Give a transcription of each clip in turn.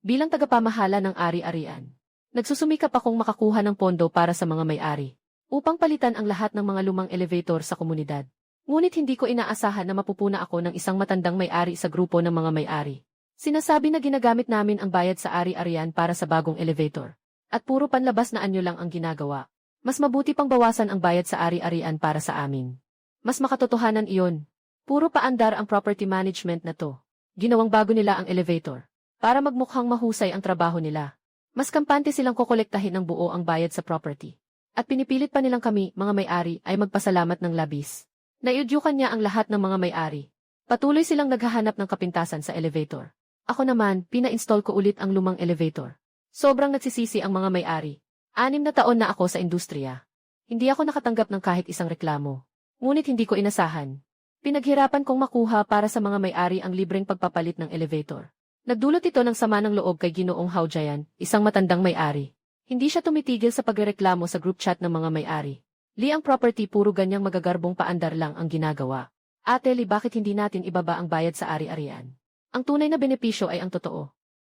Bilang tagapamahala ng ari-arian, nagsusumikap akong makakuha ng pondo para sa mga may-ari, upang palitan ang lahat ng mga lumang elevator sa komunidad. Ngunit hindi ko inaasahan na mapupuna ako ng isang matandang may-ari sa grupo ng mga may-ari. Sinasabi na ginagamit namin ang bayad sa ari-arian para sa bagong elevator. At puro panlabas na anyo lang ang ginagawa. Mas mabuti pang bawasan ang bayad sa ari-arian para sa amin. Mas makatotohanan iyon. Puro paandar ang property management na to. Ginawang bago nila ang elevator. Para magmukhang mahusay ang trabaho nila. Mas kampante silang kokolektahin ng buo ang bayad sa property. At pinipilit pa nilang kami, mga may-ari, ay magpasalamat ng labis. Naiudyukan niya ang lahat ng mga may-ari. Patuloy silang naghahanap ng kapintasan sa elevator. Ako naman, pina-install ko ulit ang lumang elevator. Sobrang nagsisisi ang mga may-ari. 6 na taon na ako sa industriya. Hindi ako nakatanggap ng kahit isang reklamo. Ngunit hindi ko inasahan. Pinaghirapan kong makuha para sa mga may-ari ang libreng pagpapalit ng elevator. Nagdulot ito ng sama ng loob kay Ginoong Haujayan, isang matandang may-ari. Hindi siya tumitigil sa pagrereklamo sa group chat ng mga may-ari. Li, ang property puro ganyang magagarbong paandar lang ang ginagawa. Ate Li, bakit hindi natin ibaba ang bayad sa ari-arian? Ang tunay na benepisyo ay ang totoo.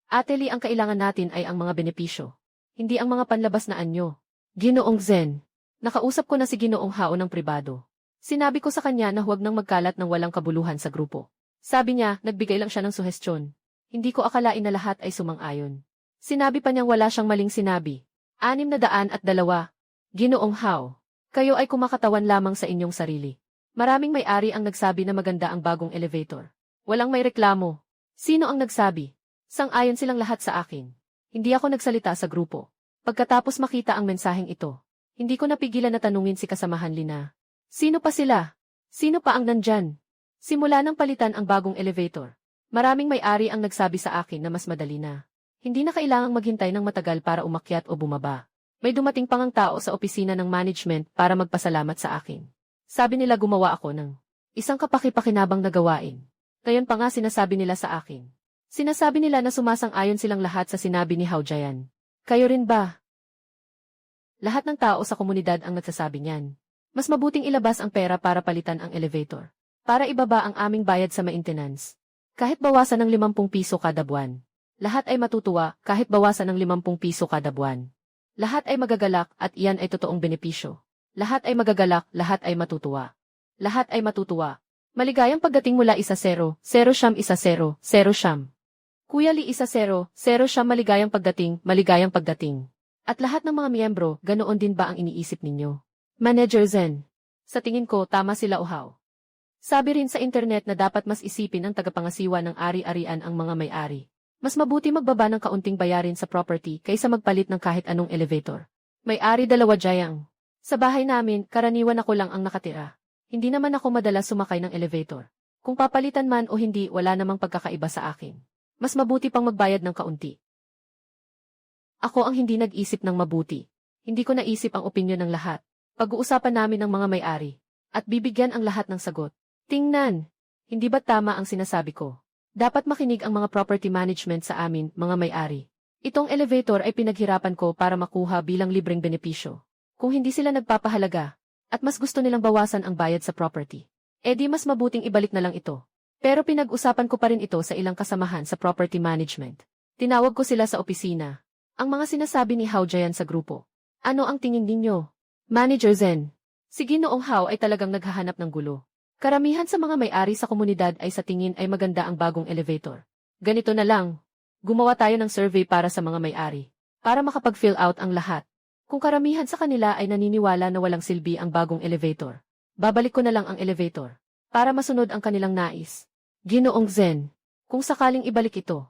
Ate Li, ang kailangan natin ay ang mga benepisyo. Hindi ang mga panlabas na anyo. Ginoong Zen. Nakausap ko na si Ginoong Hao ng pribado. Sinabi ko sa kanya na huwag nang magkalat ng walang kabuluhan sa grupo. Sabi niya, nagbigay lang siya ng suhestyon. Hindi ko akalain na lahat ay sumang-ayon. Sinabi pa niyang wala siyang maling sinabi. 602. Ginoong Hao. Kayo ay kumakatawan lamang sa inyong sarili. Maraming may-ari ang nagsabi na maganda ang bagong elevator. Walang may reklamo. Sino ang nagsabi? Sang-ayon silang lahat sa akin. Hindi ako nagsalita sa grupo. Pagkatapos makita ang mensaheng ito, hindi ko napigilan na tanungin si kasamahan Lina. Sino pa sila? Sino pa ang nandyan? Simula nang palitan ang bagong elevator. Maraming may-ari ang nagsabi sa akin na mas madali na. Hindi na kailangang maghintay ng matagal para umakyat o bumaba. May dumating pang ang tao sa opisina ng management para magpasalamat sa akin. Sabi nila gumawa ako ng isang kapaki-pakinabang na gawain. Ngayon pa nga sinasabi nila sa akin. Sinasabi nila na sumasang-ayon silang lahat sa sinabi ni Haujayan. Kayo rin ba? Lahat ng tao sa komunidad ang nagsasabi niyan. Mas mabuting ilabas ang pera para palitan ang elevator. Para ibaba ang aming bayad sa maintenance. Kahit bawasan ng 50 piso kada buwan. Lahat ay matutuwa kahit bawasan ng 50 piso kada buwan. Lahat ay magagalak at iyan ay totoong benepisyo. Lahat ay magagalak, lahat ay matutuwa. Lahat ay matutuwa. Maligayang pagdating mula 1-0, 0-1-0, 0-1. Kuya Li 1-0, 0-1 maligayang pagdating. At lahat ng mga miyembro, ganoon din ba ang iniisip ninyo? Manager Zen. Sa tingin ko, tama sila Uhaw. Sabi rin sa internet na dapat mas isipin ng tagapangasiwa ng ari-arian ang mga may-ari. Mas mabuti magbaba ng kaunting bayarin sa property kaysa magpalit ng kahit anong elevator. May-ari 2 Jayang. Sa bahay namin, karaniwan ako lang ang nakatira. Hindi naman ako madalas sumakay ng elevator. Kung papalitan man o hindi, wala namang pagkakaiba sa akin. Mas mabuti pang magbayad ng kaunti. Ako ang hindi nag-isip ng mabuti. Hindi ko naisip ang opinyon ng lahat. Pag-uusapan namin ng mga may-ari. At bibigyan ang lahat ng sagot. Tingnan! Hindi ba tama ang sinasabi ko? Dapat makinig ang mga property management sa amin, mga may-ari. Itong elevator ay pinaghirapan ko para makuha bilang libreng benepisyo. Kung hindi sila nagpapahalaga, at mas gusto nilang bawasan ang bayad sa property, edi mas mabuting ibalik na lang ito. Pero pinag-usapan ko pa rin ito sa ilang kasamahan sa property management. Tinawag ko sila sa opisina. Ang mga sinasabi ni Haujayan sa grupo. Ano ang tingin ninyo? Manager Zen. Si Ginoong Hao ay talagang naghahanap ng gulo. Karamihan sa mga may-ari sa komunidad ay sa tingin ay maganda ang bagong elevator. Ganito na lang. Gumawa tayo ng survey para sa mga may-ari. Para makapag-fill out ang lahat. Kung karamihan sa kanila ay naniniwala na walang silbi ang bagong elevator, babalik ko na lang ang elevator. Para masunod ang kanilang nais. Ginoong Zen. Kung sakaling ibalik ito.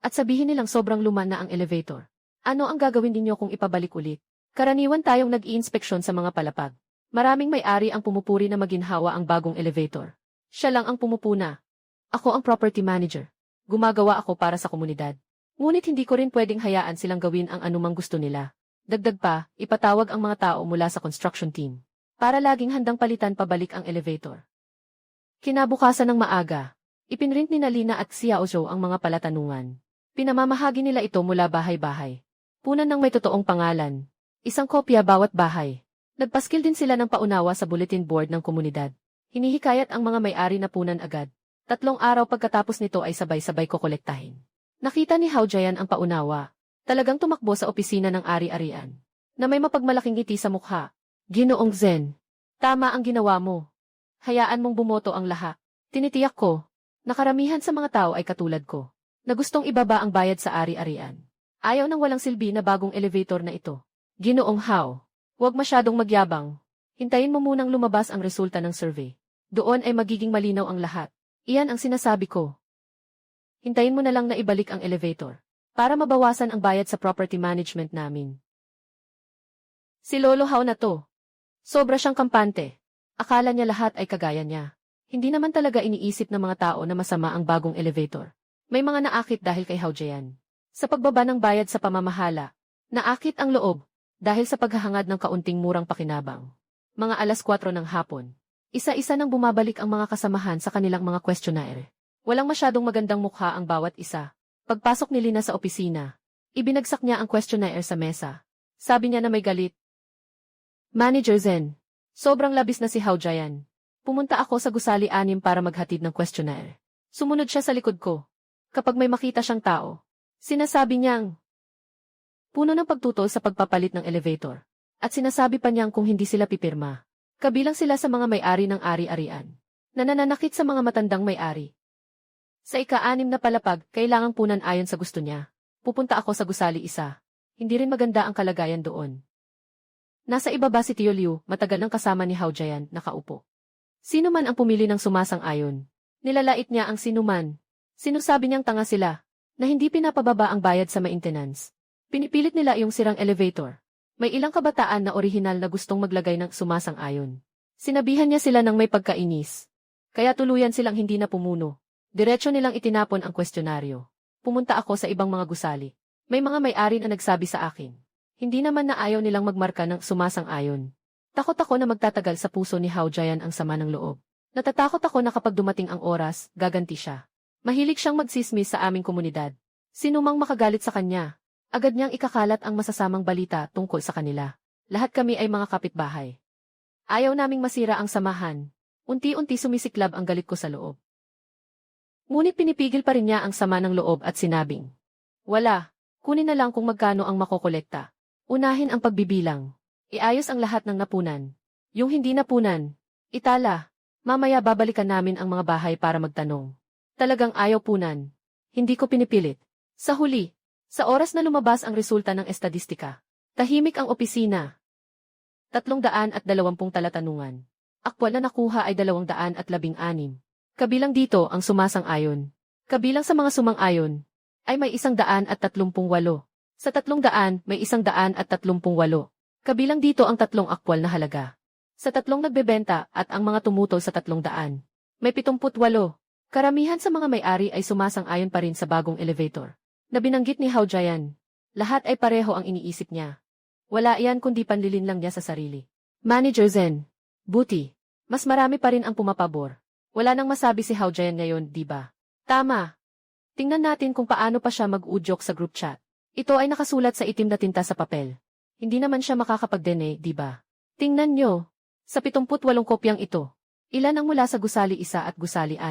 At sabihin nilang sobrang luma na ang elevator. Ano ang gagawin ninyo kung ipabalik ulit? Karaniwan tayong nag-i-inspeksyon sa mga palapag. Maraming may-ari ang pumupuri na maginhawa ang bagong elevator. Siya lang ang pumupuna. Ako ang property manager. Gumagawa ako para sa komunidad. Ngunit hindi ko rin pwedeng hayaan silang gawin ang anumang gusto nila. Dagdag pa, ipatawag ang mga tao mula sa construction team. Para laging handang palitan pabalik ang elevator. Kinabukasan ng maaga, ipinrint ni Lina at Xiao Zhou ang mga palatanungan. Pinamamahagi nila ito mula bahay-bahay. Punan ng may totoong pangalan. Isang kopya bawat bahay. Nagpaskil din sila ng paunawa sa bulletin board ng komunidad. Hinihikayat ang mga may-ari na punan agad. 3 araw pagkatapos nito ay sabay-sabay kokolektahin. Nakita ni Hao Jian ang paunawa. Talagang tumakbo sa opisina ng ari-arian. Na may mapagmalaking ngiti sa mukha. Ginoong Zen. Tama ang ginawa mo. Hayaan mong bumoto ang lahat. Tinitiyak ko. Nakaramihan sa mga tao ay katulad ko. Na gustong ibaba ang bayad sa ari-arian. Ayaw ng walang silbi na bagong elevator na ito. Ginoong Hao. Huwag masyadong magyabang. Hintayin mo munang lumabas ang resulta ng survey. Doon ay magiging malinaw ang lahat. Iyan ang sinasabi ko. Hintayin mo na lang na ibalik ang elevator. Para mabawasan ang bayad sa property management namin. Si Lolo Hao na to. Sobra siyang kampante. Akala niya lahat ay kagaya niya. Hindi naman talaga iniisip ng mga tao na masama ang bagong elevator. May mga naakit dahil kay Hao Jian. Sa pagbaba ng bayad sa pamamahala, naakit ang loob dahil sa paghahangad ng kaunting murang pakinabang. Mga 4:00 ng hapon. Isa-isa nang bumabalik ang mga kasamahan sa kanilang mga questionnaire. Walang masyadong magandang mukha ang bawat isa. Pagpasok ni Lina sa opisina, ibinagsak niya ang questionnaire sa mesa. Sabi niya na may galit. Manager Zen, sobrang labis na si Hao Jian. Pumunta ako sa gusali 6 para maghatid ng questionnaire. Sumunod siya sa likod ko. Kapag may makita siyang tao, sinasabi niyang puno ng pagtutol sa pagpapalit ng elevator. At sinasabi pa niyang kung hindi sila pipirma. Kabilang sila sa mga may-ari ng ari-arian. Na nananakit sa mga matandang may-ari. Sa ika-6 na palapag, kailangang punan ayon sa gusto niya. Pupunta ako sa gusali 1. Hindi rin maganda ang kalagayan doon. Nasa ibaba si Tio Liu, matagal nang kasama ni Hao Jian, nakaupo. Sino man ang pumili ng sumasang-ayon. Nilalait niya ang sinuman. Sinusabi niyang tanga sila, na hindi pinapababa ang bayad sa maintenance. Pinipilit nila yung sirang elevator. May ilang kabataan na orihinal na gustong maglagay ng sumasang-ayon. Sinabihan niya sila ng may pagkainis. Kaya tuluyan silang hindi na pumuno. Diretso nilang itinapon ang questionaryo. Pumunta ako sa ibang mga gusali. May mga may-ari na nagsabi sa akin. Hindi naman na ayaw nilang magmarka ng sumasang-ayon. Takot ako na magtatagal sa puso ni Hao Jian ang sama ng loob. Natatakot ako na kapag dumating ang oras, gaganti siya. Mahilig siyang magsismis sa aming komunidad. Sino mang makagalit sa kanya, agad niyang ikakalat ang masasamang balita tungkol sa kanila. Lahat kami ay mga kapitbahay. Ayaw naming masira ang samahan. Unti-unti sumisiklab ang galit ko sa loob. Ngunit pinipigil pa rin niya ang sama ng loob at sinabing, wala, kunin na lang kung magkano ang makokolekta. Unahin ang pagbibilang. Iayos ang lahat ng napunan. Yung hindi napunan, itala. Mamaya babalikan namin ang mga bahay para magtanong. Talagang ayaw punan. Hindi ko pinipilit. Sa huli, sa oras na lumabas ang resulta ng estadistika, tahimik ang opisina. 320 talatanungan. Aktwal na nakuha ay 216. Kabilang dito ang sumasang-ayon. Kabilang sa mga sumang-ayon ay may 138. Sa 300 may 138. Kabilang dito ang 3 aktwal na halaga. Sa 3 nagbebenta at ang mga tumutol sa 300. May 78. Karamihan sa mga may-ari ay sumasang-ayon pa rin sa bagong elevator. Na binanggit ni Hao Jian. Lahat ay pareho ang iniisip niya. Wala iyan kundi panlilin lang niya sa sarili. Manager Zen. Buti. Mas marami pa rin ang pumapabor. Wala nang masabi si Hao Jian ngayon, di ba? Tama. Tingnan natin kung paano pa siya mag-udyok sa group chat. Ito ay nakasulat sa itim na tinta sa papel. Hindi naman siya makakapag-dene, di ba? Tingnan nyo. Sa 78 kopyang ito, ilan ang mula sa gusali 1 at gusali 6.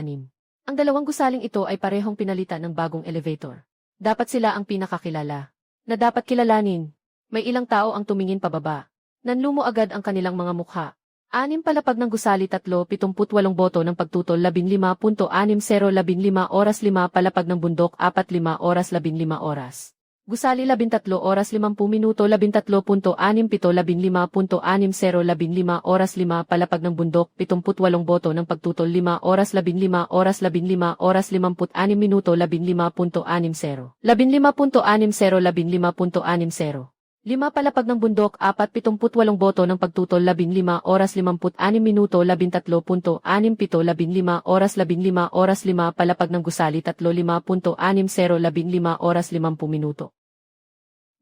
Ang 2 gusaling ito ay parehong pinalitan ng bagong elevator. Dapat sila ang pinakakilala. Na dapat kilalanin. May ilang tao ang tumingin pababa. Nanlumo agad ang kanilang mga mukha. 6 palapag ng gusali 3, 78 boto ng pagtutol 15.60 15 oras 5 palapag ng bundok 4 5 oras 15 oras. Gusali 13 oras 50 minuto 13.67 15.60 15 oras 5 palapag ng bundok 78 boto ng pagtutol 5 oras 15 oras 15 oras 56 minuto 15.60 15.60 15.60 5 palapag ng bundok 4 78 boto ng pagtutol 15 oras 56 minuto 13.67 15 oras 15 oras 5 palapag ng gusali 3 5.60 15 oras 50 minuto.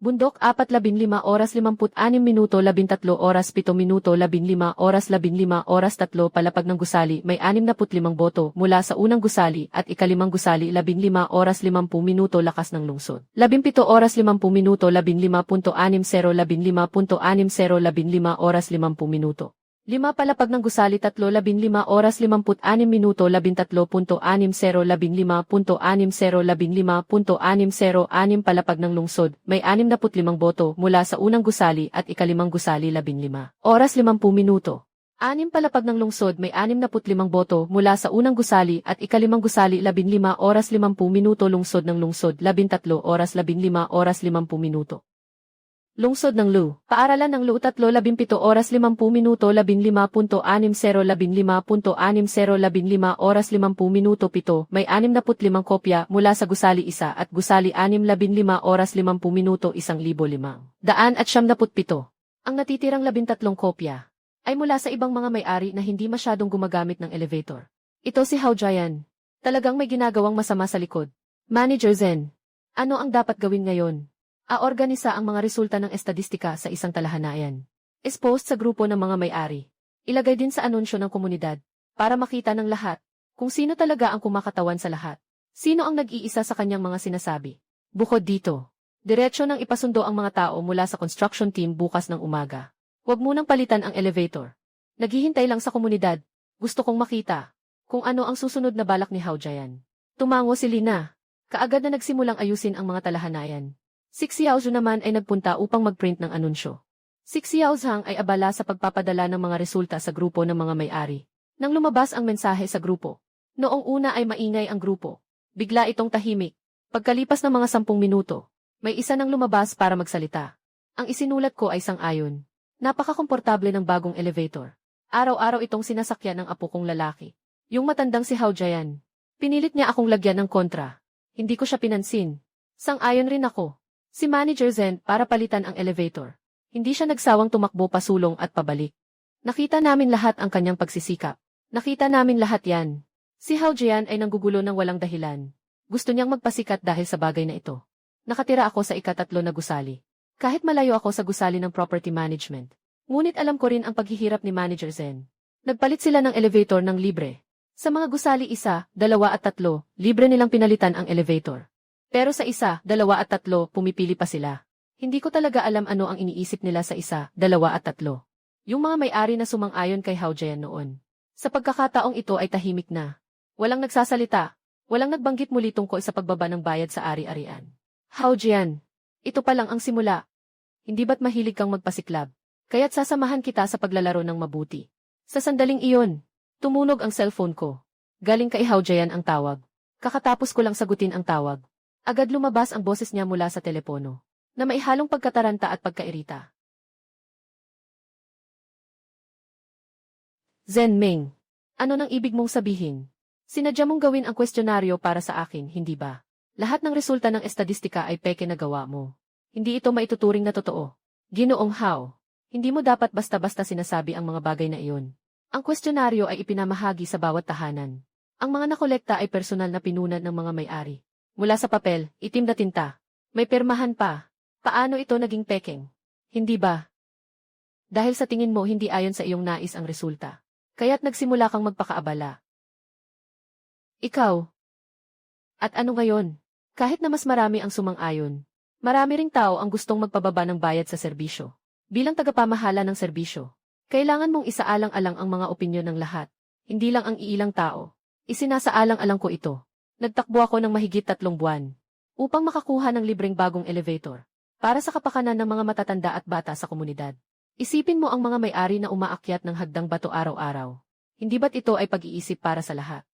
Bundok 4 15 oras 56 minuto 13 oras 7 minuto 15 oras 15 oras 3 palapag ng gusali may 65 boto mula sa unang gusali at ikalimang gusali 15 oras 50 minuto lakas ng lungsod. 17 oras 50 minuto 15.60 15.60 15 oras 50 minuto. 5 palapag ng gusali 3:15 oras 56 minuto 13.60 15.60 15.60 palapag ng lungsod, may 65 boto mula sa unang gusali at ikalimang gusali 15 oras 50 minuto. 6 palapag ng lungsod may 65 boto mula sa unang gusali at ikalimang gusali 15 oras 50 minuto lungsod ng lungsod 13 oras 15 oras 50 minuto. Lungsod ng Lu, Paaralan ng Lu 3:17 oras 50 minuto 15.60 15.60 oras 50 minuto 7, may 65 kopya mula sa gusali 1 at gusali 6 15 oras 50 minuto 1,500 at 77. Ang natitirang 13 kopya ay mula sa ibang mga may-ari na hindi masyadong gumagamit ng elevator. Ito si Hao Jian. Talagang may ginagawang masama sa likod. Manager Zen, ano ang dapat gawin ngayon? Organisa ang mga resulta ng estadistika sa isang talahanayan. Expost sa grupo ng mga may-ari. Ilagay din sa anunsyo ng komunidad para makita ng lahat kung sino talaga ang kumakatawan sa lahat. Sino ang nag-iisa sa kanyang mga sinasabi. Bukod dito, diretso nang ipasundo ang mga tao mula sa construction team bukas ng umaga. Huwag munang palitan ang elevator. Naghihintay lang sa komunidad. Gusto kong makita kung ano ang susunod na balak ni Hao Jian. Tumango si Lina. Kaagad na nagsimulang ayusin ang mga talahanayan. Si Xiaozhu naman ay nagpunta upang mag-print ng anunsyo. Si Xiaozhang ay abala sa pagpapadala ng mga resulta sa grupo ng mga may-ari. Nang lumabas ang mensahe sa grupo, noong una ay maingay ang grupo. Bigla itong tahimik. Pagkalipas ng mga 10 minuto, may isa nang lumabas para magsalita. Ang isinulat ko ay sang-ayon. Napaka-komportable ng bagong elevator. Araw-araw itong sinasakyan ng apo kong lalaki. Yung matandang si Hao Jian. Pinilit niya akong lagyan ng kontra. Hindi ko siya pinansin. Sang-ayon rin ako. Si Manager Zen para palitan ang elevator. Hindi siya nagsawang tumakbo pasulong at pabalik. Nakita namin lahat ang kanyang pagsisikap. Nakita namin lahat yan. Si Hao Jian ay nanggugulo ng walang dahilan. Gusto niyang magpasikat dahil sa bagay na ito. Nakatira ako sa ika-3 na gusali. Kahit malayo ako sa gusali ng property management. Ngunit alam ko rin ang paghihirap ni Manager Zen. Nagpalit sila ng elevator ng libre. Sa mga gusali 1, 2 at 3, libre nilang pinalitan ang elevator. Pero sa 1, 2 at 3, pumipili pa sila. Hindi ko talaga alam ano ang iniisip nila sa 1, 2 at 3. Yung mga may-ari na sumang-ayon kay Hao Jian noon. Sa pagkakataong ito ay tahimik na. Walang nagsasalita. Walang nagbanggit muli tungkol sa pagbaba ng bayad sa ari-arian. Hao Jian, ito pa lang ang simula. Hindi ba't mahilig kang magpasiklab? Kaya't sasamahan kita sa paglalaro ng mabuti. Sa sandaling iyon, tumunog ang cellphone ko. Galing kay Hao Jian ang tawag. Kakatapos ko lang sagutin ang tawag. Agad lumabas ang boses niya mula sa telepono, na may halong pagkataranta at pagkairita. Zen Ming, ano nang ibig mong sabihin? Sinadya mong gawin ang questionaryo para sa akin, hindi ba? Lahat ng resulta ng estadistika ay peke na gawa mo. Hindi ito maituturing na totoo. Ginoong Hao, hindi mo dapat basta-basta sinasabi ang mga bagay na iyon. Ang questionaryo ay ipinamahagi sa bawat tahanan. Ang mga nakolekta ay personal na pinunan ng mga may-ari. Mula sa papel, itim na tinta. May pirmahan pa. Paano ito naging pekeng? Hindi ba? Dahil sa tingin mo hindi ayon sa iyong nais ang resulta. Kaya't nagsimula kang magpakaabala. Ikaw. At ano ngayon? Kahit na mas marami ang sumang-ayon, marami ring tao ang gustong magpababa ng bayad sa serbisyo. Bilang tagapamahala ng serbisyo, kailangan mong isaalang-alang ang mga opinyon ng lahat. Hindi lang ang iilang tao. Isinasaalang-alang ko ito. Nagtakbo ako ng mahigit 3 buwan upang makakuha ng libreng bagong elevator para sa kapakanan ng mga matatanda at bata sa komunidad. Isipin mo ang mga may-ari na umaakyat ng hagdang bato araw-araw. Hindi ba't ito ay pag-iisip para sa lahat?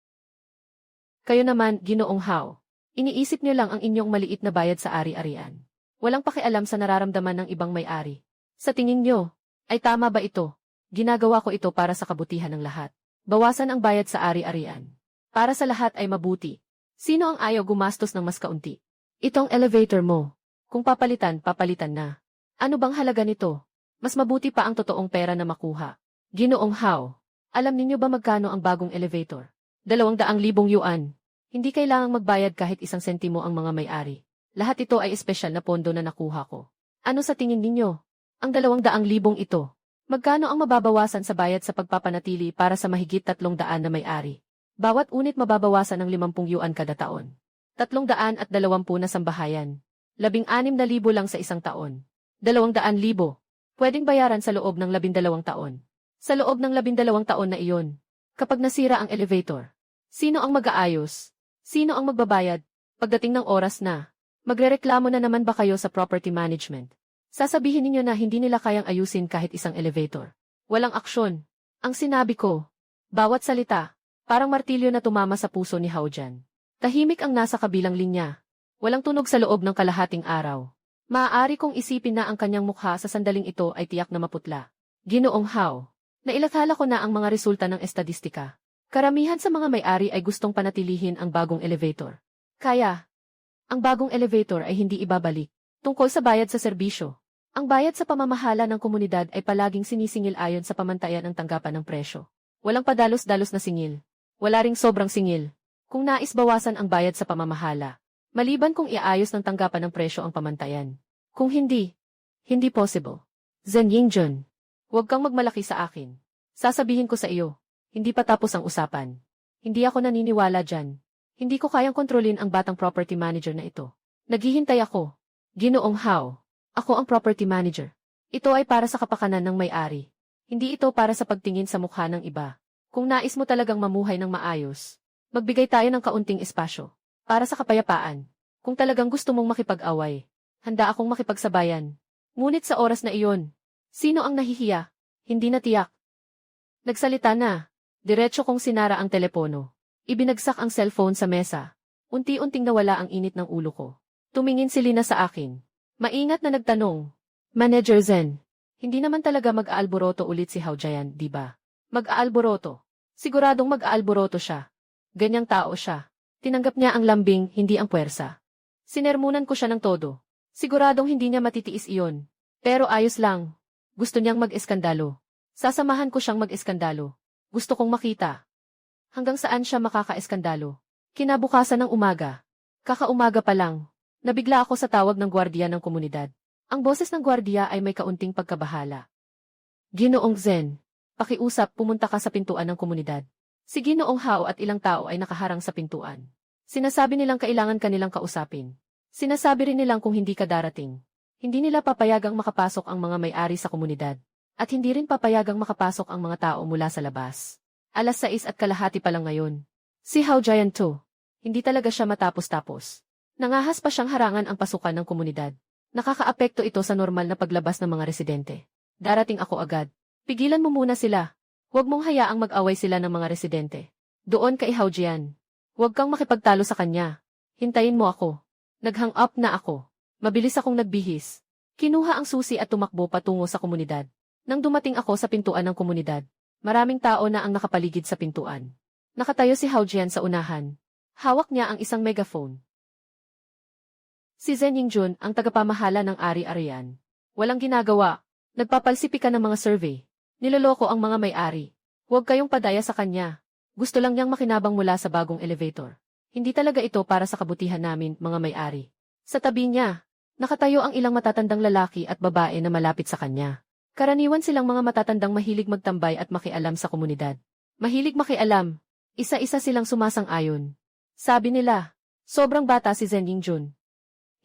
Kayo naman, Ginoong Hao, iniisip niyo lang ang inyong maliit na bayad sa ari-arian. Walang pakialam sa nararamdaman ng ibang may-ari. Sa tingin niyo, ay tama ba ito? Ginagawa ko ito para sa kabutihan ng lahat. Bawasan ang bayad sa ari-arian. Para sa lahat ay mabuti. Sino ang ayaw gumastos ng mas kaunti? Itong elevator mo. Kung papalitan, papalitan na. Ano bang halaga nito? Mas mabuti pa ang totoong pera na makuha. Ginoong Hao, alam ninyo ba magkano ang bagong elevator? 200,000 yuan. Hindi kailangang magbayad kahit 1 sentimo ang mga may-ari. Lahat ito ay espesyal na pondo na nakuha ko. Ano sa tingin ninyo? Ang 200,000 ito. Magkano ang mababawasan sa bayad sa pagpapanatili para sa mahigit 300 na may-ari? Bawat unit mababawasan ng 50 yuan kada taon. 320 na sambahayan. 16,000 lang sa isang taon. 200,000. Pwedeng bayaran sa loob ng 12 taon. Sa loob ng 12 taon na iyon, kapag nasira ang elevator, sino ang mag-aayos? Sino ang magbabayad? Pagdating ng oras na, magrereklamo na naman ba kayo sa property management? Sasabihin ninyo na hindi nila kayang ayusin kahit isang elevator. Walang aksyon. Ang sinabi ko, bawat salita, parang martilyo na tumama sa puso ni Hao-jan. Tahimik ang nasa kabilang linya. Walang tunog sa loob ng kalahating araw. Maaari kong isipin na ang kanyang mukha sa sandaling ito ay tiyak na maputla. Ginoong Hao, nailathala ko na ang mga resulta ng estadistika. Karamihan sa mga may-ari ay gustong panatilihin ang bagong elevator. Kaya, ang bagong elevator ay hindi ibabalik. Tungkol sa bayad sa serbisyo. Ang bayad sa pamamahala ng komunidad ay palaging sinisingil ayon sa pamantayan ng tanggapan ng presyo. Walang padalos-dalos na singil. Wala ring sobrang singil. Kung nais bawasan ang bayad sa pamamahala, maliban kung iayos ng tanggapan ng presyo ang pamantayan. Kung hindi, hindi possible. Zen Yingjun, huwag kang magmalaki sa akin. Sasabihin ko sa iyo, hindi pa tapos ang usapan. Hindi ako naniniwala dyan. Hindi ko kayang kontrolin ang batang property manager na ito. Naghihintay ako. Ginoong Hao, ako ang property manager. Ito ay para sa kapakanan ng may-ari. Hindi ito para sa pagtingin sa mukha ng iba. Kung nais mo talagang mamuhay ng maayos, magbigay tayo ng kaunting espasyo. Para sa kapayapaan. Kung talagang gusto mong makipag-away, handa akong makipagsabayan. Ngunit sa oras na iyon, sino ang nahihiya? Hindi na tiyak. Nagsalita na. Diretso kong sinara ang telepono. Ibinagsak ang cellphone sa mesa. Unti-unting nawala ang init ng ulo ko. Tumingin si Lina sa akin. Maingat na nagtanong. Manager Zen, hindi naman talaga mag-aalboroto ulit si Hao-jan, di ba? Mag-aalboroto. Siguradong mag-aalboroto siya. Ganyang tao siya. Tinanggap niya ang lambing, hindi ang puwersa. Sinermunan ko siya ng todo. Siguradong hindi niya matitiis iyon. Pero ayos lang. Gusto niyang mag-eskandalo. Sasamahan ko siyang mag-eskandalo. Gusto kong makita. Hanggang saan siya makaka-eskandalo. Kinabukasan ng umaga. Kakaumaga pa lang. Nabigla ako sa tawag ng gwardiya ng komunidad. Ang boses ng gwardiya ay may kaunting pagkabahala. Ginoong Zen, pakiusap, pumunta ka sa pintuan ng komunidad. Si Ginoong Hao at ilang tao ay nakaharang sa pintuan. Sinasabi nilang kailangan kanilang kausapin. Sinasabi rin nilang kung hindi ka darating, hindi nila papayagang makapasok ang mga may-ari sa komunidad. At hindi rin papayagang makapasok ang mga tao mula sa labas. 6:30 pa lang ngayon. Si Hao-jan to. Hindi talaga siya matapos-tapos. Nangahas pa siyang harangan ang pasukan ng komunidad. Nakakaapekto ito sa normal na paglabas ng mga residente. Darating ako agad. Pigilan mo muna sila. Huwag mong hayaang mag-away sila ng mga residente. Doon kay Hao-jan. Huwag kang makipagtalo sa kanya. Hintayin mo ako. Nag-hang up na ako. Mabilis akong nagbihis. Kinuha ang susi at tumakbo patungo sa komunidad. Nang dumating ako sa pintuan ng komunidad, maraming tao na ang nakapaligid sa pintuan. Nakatayo si Hao-jan sa unahan. Hawak niya ang isang megaphone. Si Zen Yingjun, ang tagapamahala ng ari-arian. Walang ginagawa. Nagpapalsipika ng mga survey. Niloloko ang mga may-ari. Huwag kayong padaya sa kanya. Gusto lang niyang makinabang mula sa bagong elevator. Hindi talaga ito para sa kabutihan namin, mga may-ari. Sa tabi niya, nakatayo ang ilang matatandang lalaki at babae na malapit sa kanya. Karaniwan silang mga matatandang mahilig magtambay at makialam sa komunidad. Mahilig makialam. Isa-isa silang sumasang-ayon. Sabi nila, sobrang bata si Zen Yingjun.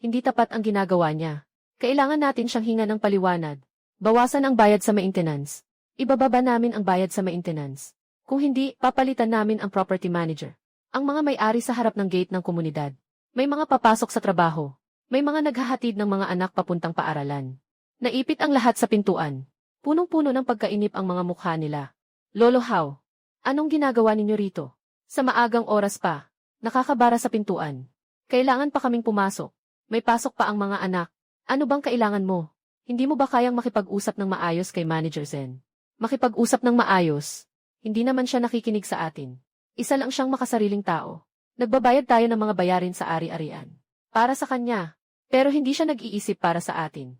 Hindi tapat ang ginagawa niya. Kailangan natin siyang hingan ng paliwanag. Bawasan ang bayad sa maintenance. Ibababa namin ang bayad sa maintenance. Kung hindi, papalitan namin ang property manager. Ang mga may-ari sa harap ng gate ng komunidad. May mga papasok sa trabaho. May mga naghahatid ng mga anak papuntang paaralan. Naipit ang lahat sa pintuan. Punong-puno ng pagkainip ang mga mukha nila. Lolo Hao, anong ginagawa ninyo rito? Sa maagang oras pa, nakakabara sa pintuan. Kailangan pa kaming pumasok. May pasok pa ang mga anak. Ano bang kailangan mo? Hindi mo ba kayang makipag-usap ng maayos kay Manager Zen? Makipag-usap ng maayos? Hindi naman siya nakikinig sa atin. Isa lang siyang makasariling tao. Nagbabayad tayo ng mga bayarin sa ari-arian. Para sa kanya. Pero hindi siya nag-iisip para sa atin.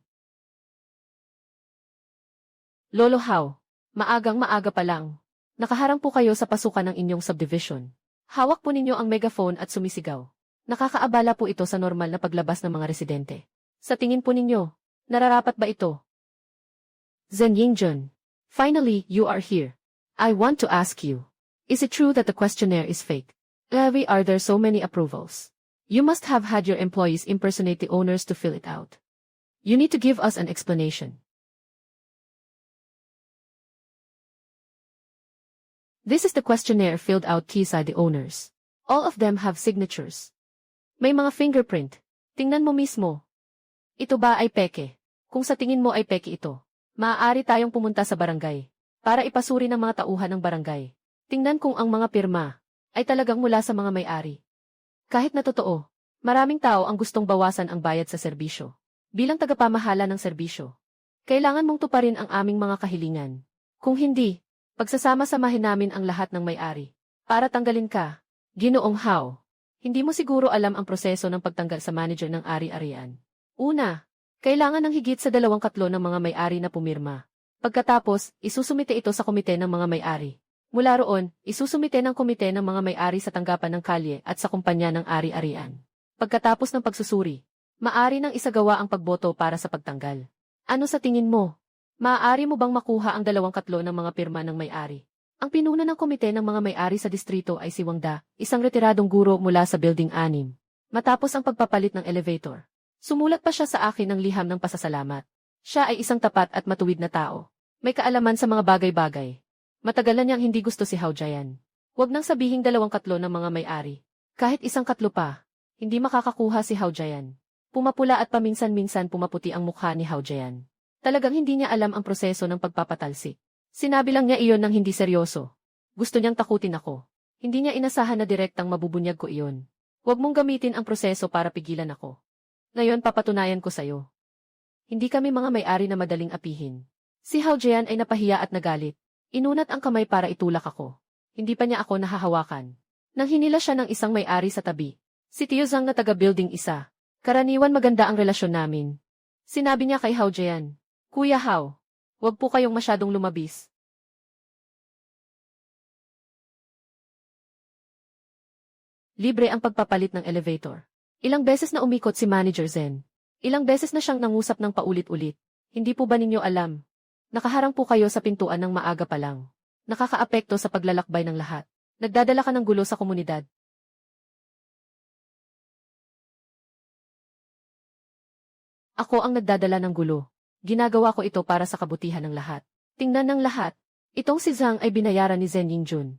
Lolo Hao, maagang-maaga pa lang. Nakaharang po kayo sa pasukan ng inyong subdivision. Hawak po ninyo ang megaphone at sumisigaw. Nakakaabala po ito sa normal na paglabas ng mga residente. Sa tingin po ninyo, nararapat ba ito? Zen Yingjun, finally, you are here. I want to ask you, is it true that the questionnaire is fake? Why are there so many approvals? You must have had your employees impersonate the owners to fill it out. You need to give us an explanation. This is the questionnaire filled out by the owners. All of them have signatures. May mga fingerprint. Tingnan mo mismo. Ito ba ay peke? Kung sa tingin mo ay peke ito, maaari tayong pumunta sa barangay para ipasuri ng mga tauhan ng barangay. Tingnan kung ang mga pirma ay talagang mula sa mga may-ari. Kahit na totoo, maraming tao ang gustong bawasan ang bayad sa serbisyo. Bilang tagapamahala ng serbisyo, kailangan mong tuparin ang aming mga kahilingan. Kung hindi, pagsasama-samahin namin ang lahat ng may-ari para tanggalin ka. Ginoong Hao, hindi mo siguro alam ang proseso ng pagtanggal sa manager ng ari-arian. Una, kailangan ng higit sa 2/3 ng mga may-ari na pumirma. Pagkatapos, isusumite ito sa komite ng mga may-ari. Mula roon, isusumite ng komite ng mga may-ari sa tanggapan ng kalye at sa kumpanya ng ari-arian. Pagkatapos ng pagsusuri, maaari nang isagawa ang pagboto para sa pagtanggal. Ano sa tingin mo? Maaari mo bang makuha ang 2/3 ng mga pirma ng may-ari? Ang pinuno ng komite ng mga may-ari sa distrito ay si Wang Da, isang retiradong guro mula sa Building 6. Matapos ang pagpapalit ng elevator, sumulat pa siya sa akin ng liham ng pasasalamat. Siya ay isang tapat at matuwid na tao. May kaalaman sa mga bagay-bagay. Matagal na niyang hindi gusto si Hao Jian. Huwag nang sabihing 2/3 ng mga may-ari. Kahit 1/4 pa, hindi makakakuha si Hao Jian. Pumapula at paminsan-minsan pumaputi ang mukha ni Hao Jian. Talagang hindi niya alam ang proseso ng pagpapatalsik. Sinabi lang niya iyon ng hindi seryoso. Gusto niyang takutin ako. Hindi niya inasahan na direktang mabubunyag ko iyon. Huwag mong gamitin ang proseso para pigilan ako. Ngayon papatunayan ko sa'yo. Hindi kami mga may-ari na madaling apihin. Si Hao Jian ay napahiya at nagalit. Inunat ang kamay para itulak ako. Hindi pa niya ako nahahawakan. Nang hinila siya ng isang may-ari sa tabi. Si Tio Zhang na taga-building 1. Karaniwan maganda ang relasyon namin. Sinabi niya kay Hao Jian, Kuya Hao, huwag po kayong masyadong lumabis. Libre ang pagpapalit ng elevator. Ilang beses na umikot si Manager Zen. Ilang beses na siyang nangusap ng paulit-ulit. Hindi po ba ninyo alam? Nakaharang po kayo sa pintuan ng maaga pa lang. Nakakaapekto sa paglalakbay ng lahat. Nagdadala ka ng gulo sa komunidad. Ako ang nagdadala ng gulo. Ginagawa ko ito para sa kabutihan ng lahat. Tingnan ng lahat. Itong si Zhang ay binayaran ni Zen Yingjun.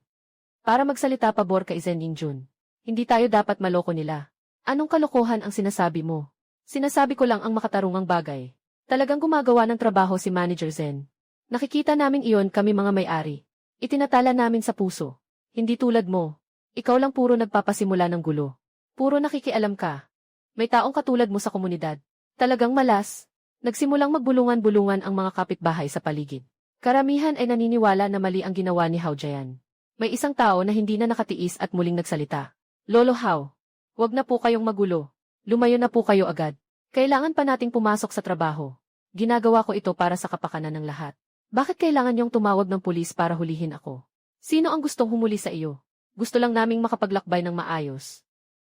Para magsalita pabor kay Zen Yingjun. Hindi tayo dapat maloko nila. Anong kalokohan ang sinasabi mo? Sinasabi ko lang ang makatarungang bagay. Talagang gumagawa ng trabaho si Manager Zen. Nakikita namin iyon kami mga may-ari. Itinatala namin sa puso. Hindi tulad mo. Ikaw lang puro nagpapasimula ng gulo. Puro nakikialam ka. May taong katulad mo sa komunidad. Talagang malas. Nagsimulang magbulungan-bulungan ang mga kapitbahay sa paligid. Karamihan ay naniniwala na mali ang ginawa ni Hao Jian. May isang tao na hindi na nakatiis at muling nagsalita. Lolo Hao, wag na po kayong magulo. Lumayo na po kayo agad. Kailangan pa nating pumasok sa trabaho. Ginagawa ko ito para sa kapakanan ng lahat. Bakit kailangan niyong tumawag ng pulis para hulihin ako? Sino ang gustong humuli sa iyo? Gusto lang naming makapaglakbay ng maayos.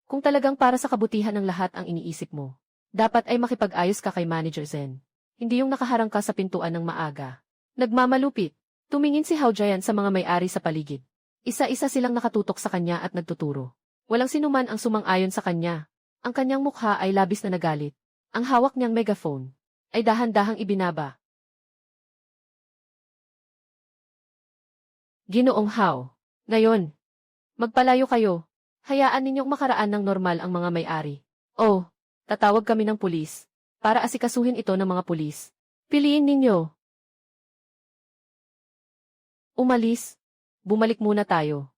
Kung talagang para sa kabutihan ng lahat ang iniisip mo, dapat ay makipag-ayos ka kay Manager Zen. Hindi yung nakaharang ka sa pintuan ng maaga. Nagmamalupit. Tumingin si Hao Jian sa mga may-ari sa paligid. Isa-isa silang nakatutok sa kanya at nagtuturo. Walang sinuman ang sumang-ayon sa kanya. Ang kanyang mukha ay labis na nagalit. Ang hawak niyang megaphone ay dahan-dahang ibinaba. Ginoong Hao, ngayon, magpalayo kayo. Hayaan ninyong makaraan ng normal ang mga may-ari. Oh, tatawag kami ng pulis para asikasuhin ito ng mga pulis. Piliin ninyo. Umalis. Bumalik muna tayo.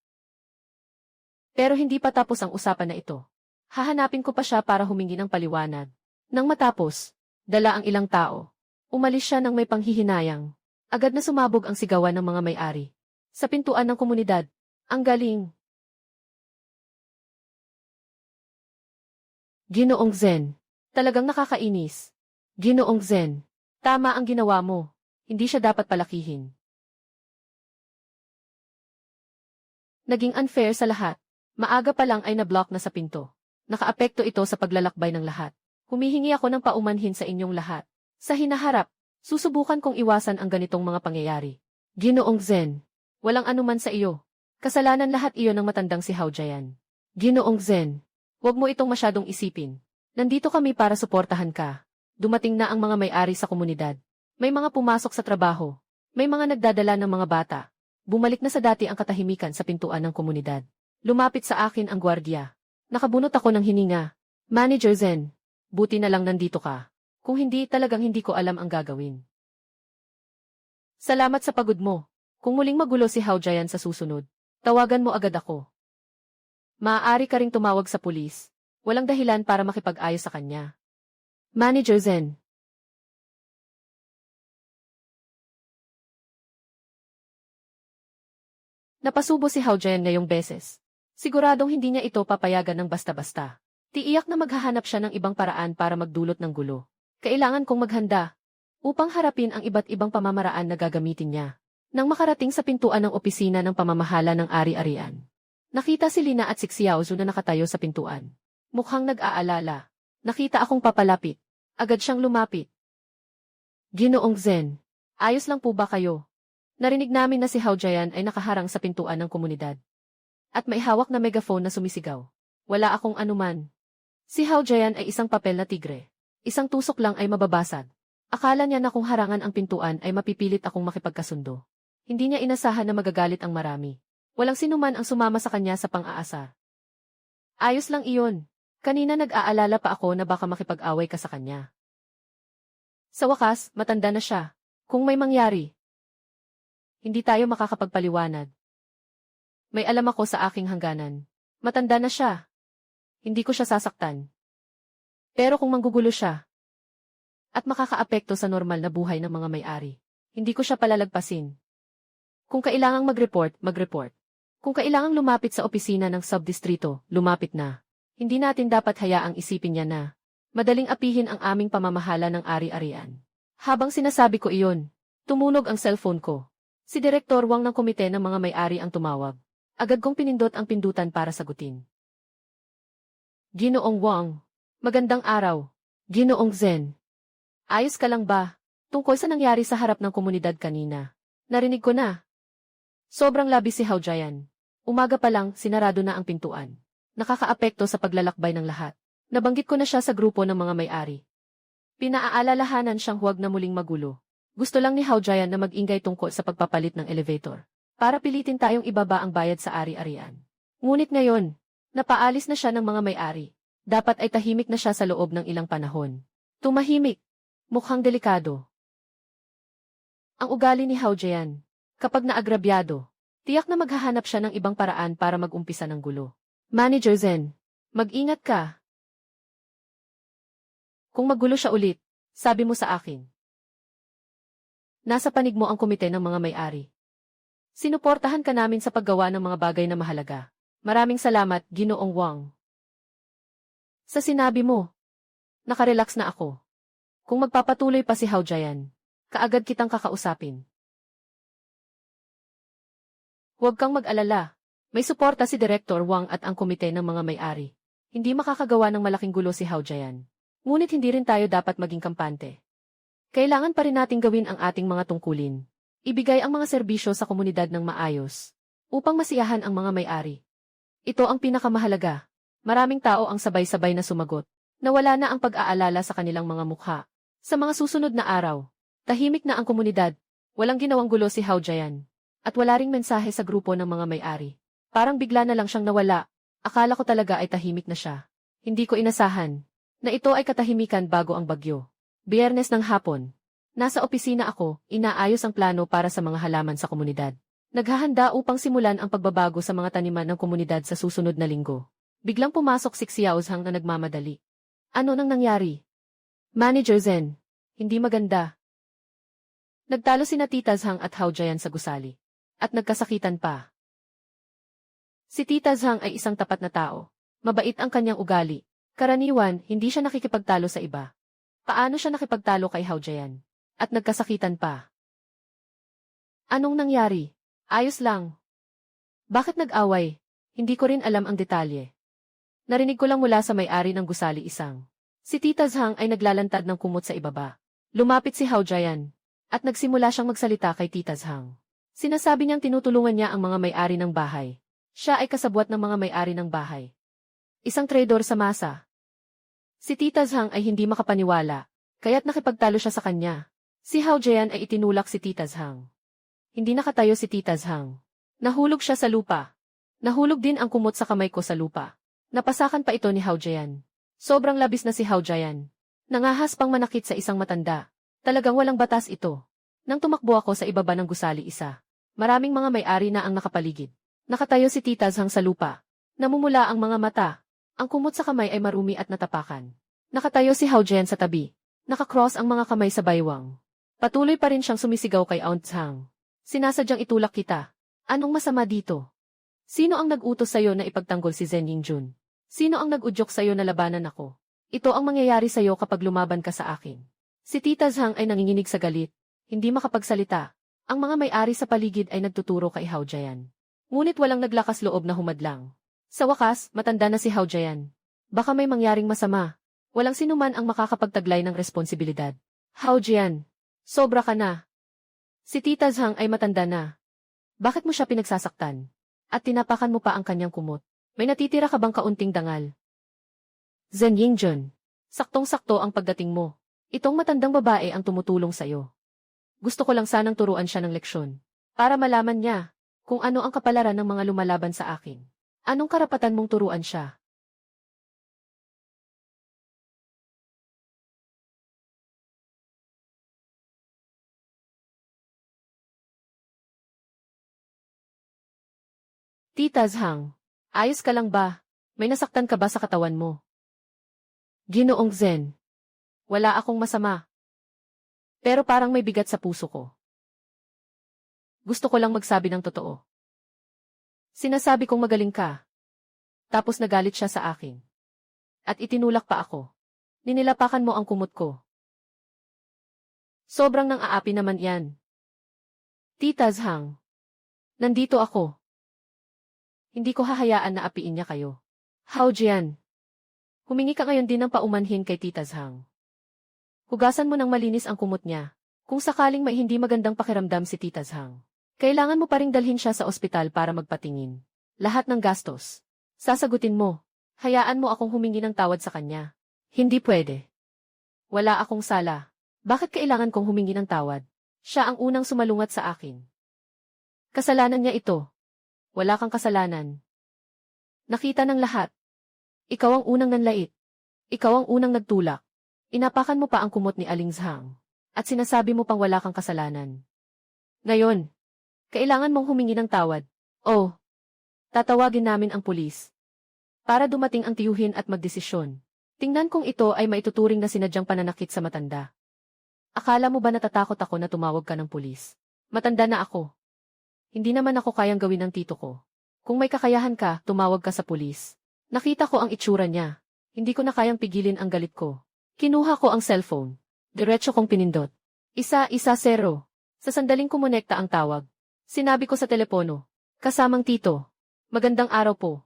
Pero hindi pa tapos ang usapan na ito. Hahanapin ko pa siya para humingi ng paliwanag. Nang matapos, dala ang ilang tao. Umalis siya ng may panghihinayang. Agad na sumabog ang sigawan ng mga may-ari. Sa pintuan ng komunidad. Ang galing. Ginoong Zen. Talagang nakakainis. Ginoong Zen. Tama ang ginawa mo. Hindi siya dapat palakihin. Naging unfair sa lahat. Maaga pa lang ay nablock na sa pinto. Nakaapekto ito sa paglalakbay ng lahat. Humihingi ako ng paumanhin sa inyong lahat. Sa hinaharap, susubukan kong iwasan ang ganitong mga pangyayari. Ginoong Zen. Walang anuman sa iyo. Kasalanan lahat iyon ng matandang si Hao Jian. Ginoong Zen. Huwag mo itong masyadong isipin. Nandito kami para suportahan ka. Dumating na ang mga may-ari sa komunidad. May mga pumasok sa trabaho. May mga nagdadala ng mga bata. Bumalik na sa dati ang katahimikan sa pintuan ng komunidad. Lumapit sa akin ang gwardiya. Nakabunot ako ng hininga. Manager Zen, buti na lang nandito ka. Kung hindi, talagang hindi ko alam ang gagawin. Salamat sa pagod mo. Kung muling magulo si Hao Jian sa susunod, tawagan mo agad ako. Maaari ka ring tumawag sa pulis. Walang dahilan para makipag-ayos sa kanya. Manager Zen. Napasubo si Hao Jian ngayong beses. Siguradong hindi niya ito papayagan ng basta-basta. Tiiyak na maghahanap siya ng ibang paraan para magdulot ng gulo. Kailangan kong maghanda upang harapin ang iba't ibang pamamaraan na gagamitin niya. Nang makarating sa pintuan ng opisina ng pamamahala ng ari-arian, nakita si Lina at si Xiaozu na nakatayo sa pintuan. Mukhang nag-aalala. Nakita akong papalapit. Agad siyang lumapit. Ginoong Zen, ayos lang po ba kayo? Narinig namin na si Hao Jian ay nakaharang sa pintuan ng komunidad. At may hawak na megaphone na sumisigaw. Wala akong anuman. Si Hao Jian ay isang papel na tigre. Isang tusok lang ay mababasag. Akala niya na kung harangan ang pintuan ay mapipilit akong makipagkasundo. Hindi niya inasahan na magagalit ang marami. Walang sinuman ang sumama sa kanya sa pang-aasar. Ayos lang iyon. Kanina nag-aalala pa ako na baka makipag-away ka sa kanya. Sa wakas, matanda na siya. Kung may mangyari, hindi tayo makakapagpaliwanag. May alam ako sa aking hangganan. Matanda na siya. Hindi ko siya sasaktan. Pero kung manggugulo siya, at makakaapekto sa normal na buhay ng mga may-ari, hindi ko siya palalagpasin. Kung kailangang mag-report, mag-report. Kung kailangang lumapit sa opisina ng subdistrito, lumapit na. Hindi natin dapat hayaang isipin niya na madaling apihin ang aming pamamahala ng ari-arian. Habang sinasabi ko iyon, tumunog ang cellphone ko. Si Direktor Wang ng komite ng mga may-ari ang tumawag. Agad kong pinindot ang pindutan para sagutin. Ginoong Wang, magandang araw. Ginoong Zen, ayos ka lang ba? Tungkol sa nangyari sa harap ng komunidad kanina. Narinig ko na. Sobrang labis si Hao Jian. Umaga pa lang, sinarado na ang pintuan. Nakakaapekto sa paglalakbay ng lahat. Nabanggit ko na siya sa grupo ng mga may-ari. Pinaaalalahanan siyang huwag na muling magulo. Gusto lang ni Hao Jian na mag-ingay tungkol sa pagpapalit ng elevator, para pilitin tayong ibaba ang bayad sa ari-arian. Ngunit ngayon, napaalis na siya ng mga may-ari. Dapat ay tahimik na siya sa loob ng ilang panahon. Tumahimik. Mukhang delikado. Ang ugali ni Hao Jian, kapag naagrabyado, tiyak na maghahanap siya ng ibang paraan para mag-umpisa ng gulo. Manager Zen, mag-ingat ka. Kung magulo siya ulit, sabi mo sa akin. Nasa panig mo ang komite ng mga may-ari. Sinuportahan ka namin sa paggawa ng mga bagay na mahalaga. Maraming salamat, Ginoong Wang. Sa sinabi mo, nakarelax na ako. Kung magpapatuloy pa si Hao Jian, kaagad kitang kakausapin. Huwag kang mag-alala. May suporta si Direktor Wang at ang komite ng mga may-ari. Hindi makakagawa ng malaking gulo si Hao Jian. Ngunit hindi rin tayo dapat maging kampante. Kailangan pa rin nating gawin ang ating mga tungkulin. Ibigay ang mga serbisyo sa komunidad ng maayos, upang masiyahan ang mga may-ari. Ito ang pinakamahalaga. Maraming tao ang sabay-sabay na sumagot. Nawala na ang pag-aalala sa kanilang mga mukha. Sa mga susunod na araw, tahimik na ang komunidad. Walang ginawang gulo si Hao Jian. At wala ring mensahe sa grupo ng mga may-ari. Parang bigla na lang siyang nawala. Akala ko talaga ay tahimik na siya. Hindi ko inasahan na ito ay katahimikan bago ang bagyo. Biyernes ng hapon. Nasa opisina ako, inaayos ang plano para sa mga halaman sa komunidad. Naghahanda upang simulan ang pagbabago sa mga taniman ng komunidad sa susunod na linggo. Biglang pumasok si Xiaozhang na nagmamadali. Ano nang nangyari? Manager Zen, hindi maganda. Nagtalo sina Tita Zhang at Hao Jian sa gusali. At nagkasakitan pa. Si Tita Zhang ay isang tapat na tao. Mabait ang kanyang ugali. Karaniwan, hindi siya nakikipagtalo sa iba. Paano siya nakipagtalo kay Hao Jian? At nagkasakitan pa. Anong nangyari? Ayos lang. Bakit nag-away? Hindi ko rin alam ang detalye. Narinig ko lang mula sa may-ari ng gusali isang. Si Tita Zhang ay naglalantad ng kumot sa ibaba. Lumapit si Hao Jian. At nagsimula siyang magsalita kay Tita Zhang. Sinasabi niyang tinutulungan niya ang mga may-ari ng bahay. Siya ay kasabwat ng mga may-ari ng bahay. Isang traidor sa masa. Si Tita Zhang ay hindi makapaniwala, kaya't nakipagtalo siya sa kanya. Si Hao Jian ay itinulak si Tita Zhang. Hindi nakatayo si Tita Zhang. Nahulog siya sa lupa. Nahulog din ang kumot sa kamay ko sa lupa. Napasakan pa ito ni Hao Jian. Sobrang labis na si Hao Jian. Nangahas pang manakit sa isang matanda. Talagang walang batas ito. Nang tumakbo ako sa ibaba ng gusali isa, maraming mga may-ari na ang nakapaligid. Nakatayo si Tita Zhang sa lupa. Namumula ang mga mata. Ang kumot sa kamay ay marumi at natapakan. Nakatayo si Hao Jian sa tabi. Nakakross ang mga kamay sa baywang. Patuloy pa rin siyang sumisigaw kay Aunt Zhang. Sinasadyang itulak kita. Anong masama dito? Sino ang nag-utos sa'yo na ipagtanggol si Zhen Yingjun? Sino ang nag-udyok sa'yo na labanan ako? Ito ang mangyayari sa'yo kapag lumaban ka sa akin. Si Tita Zhang ay nanginginig sa galit. Hindi makapagsalita. Ang mga may-ari sa paligid ay nagtuturo kay Hao Jian. Ngunit walang naglakas loob na humadlang. Sa wakas, matanda na si Hao Jian. Baka may mangyaring masama. Walang sinuman ang makakapagtaglay ng responsibilidad. Hao Jian, sobra ka na. Si Tita Zhang ay matanda na. Bakit mo siya pinagsasaktan? At tinapakan mo pa ang kanyang kumot. May natitira ka bang kaunting dangal? Zhen Yingjun, saktong-sakto ang pagdating mo. Itong matandang babae ang tumutulong sa'yo. Gusto ko lang sanang turuan siya ng leksyon. Para malaman niya kung ano ang kapalaran ng mga lumalaban sa akin. Anong karapatan mong turuan siya? Tita Zhang, ayos ka lang ba? May nasaktan ka ba sa katawan mo? Ginoong Zhen, wala akong masama. Pero parang may bigat sa puso ko. Gusto ko lang magsabi ng totoo. Sinasabi kong magaling ka. Tapos nagalit siya sa akin. At itinulak pa ako. Ninilapakan mo ang kumot ko. Sobrang nang aapi naman yan. Tita Zhang, nandito ako. Hindi ko hahayaan na apiin niya kayo. Hao Jian, humingi ka ngayon din ng paumanhin kay Tita Zhang. Hugasan mo ng malinis ang kumot niya. Kung sakaling may hindi magandang pakiramdam si Tita Zhang, kailangan mo pa ring dalhin siya sa ospital para magpatingin. Lahat ng gastos. Sasagutin mo. Hayaan mo akong humingi ng tawad sa kanya. Hindi pwede. Wala akong sala. Bakit kailangan kong humingi ng tawad? Siya ang unang sumalungat sa akin. Kasalanan niya ito. Wala kang kasalanan. Nakita ng lahat. Ikaw ang unang nanlait. Ikaw ang unang nagtulak. Inapakan mo pa ang kumot ni Aling Zhang. At sinasabi mo pang wala kang kasalanan. Ngayon, kailangan mong humingi ng tawad. Oh, tatawagin namin ang pulis. Para dumating ang tiyuhin at magdesisyon. Tingnan kung ito ay maituturing na sinadyang pananakit sa matanda. Akala mo ba natatakot ako na tumawag ka ng pulis? Matanda na ako. Hindi naman ako kayang gawin ng tito ko. Kung may kakayahan ka, tumawag ka sa pulis. Nakita ko ang itsura niya. Hindi ko na kayang pigilin ang galit ko. Kinuha ko ang cellphone. Diretso kong pinindot. 110. Sa sandaling kumonekta ang tawag. Sinabi ko sa telepono. Kasamang tito. Magandang araw po.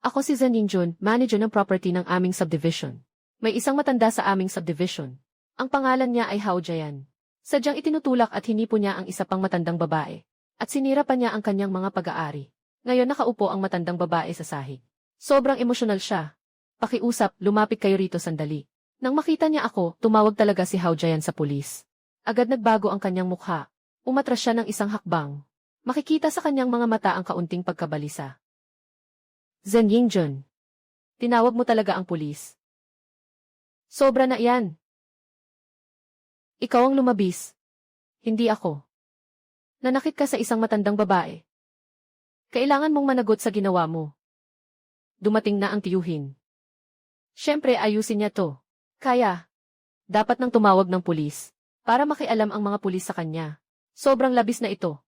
Ako si Zhen Yingjun, manager ng property ng aming subdivision. May isang matanda sa aming subdivision. Ang pangalan niya ay Hao Jian. Sadyang itinutulak at hinipo niya ang isa pang matandang babae. At sinira pa niya ang kanyang mga pag-aari. Ngayon nakaupo ang matandang babae sa sahig. Sobrang emosyonal siya. Pakiusap, lumapit kayo rito sandali. Nang makita niya ako, tumawag talaga si Hao Jian sa pulis. Agad nagbago ang kanyang mukha. Umatras siya ng isang hakbang. Makikita sa kanyang mga mata ang kaunting pagkabalisa. Zhen Yingjun, tinawag mo talaga ang pulis. Sobra na yan. Ikaw ang lumabis. Hindi ako. Nanakit ka sa isang matandang babae. Kailangan mong managot sa ginawa mo. Dumating na ang tiyuhin. Siyempre ayusin niya to. Kaya, dapat nang tumawag ng pulis, para makialam ang mga pulis sa kanya. Sobrang labis na ito.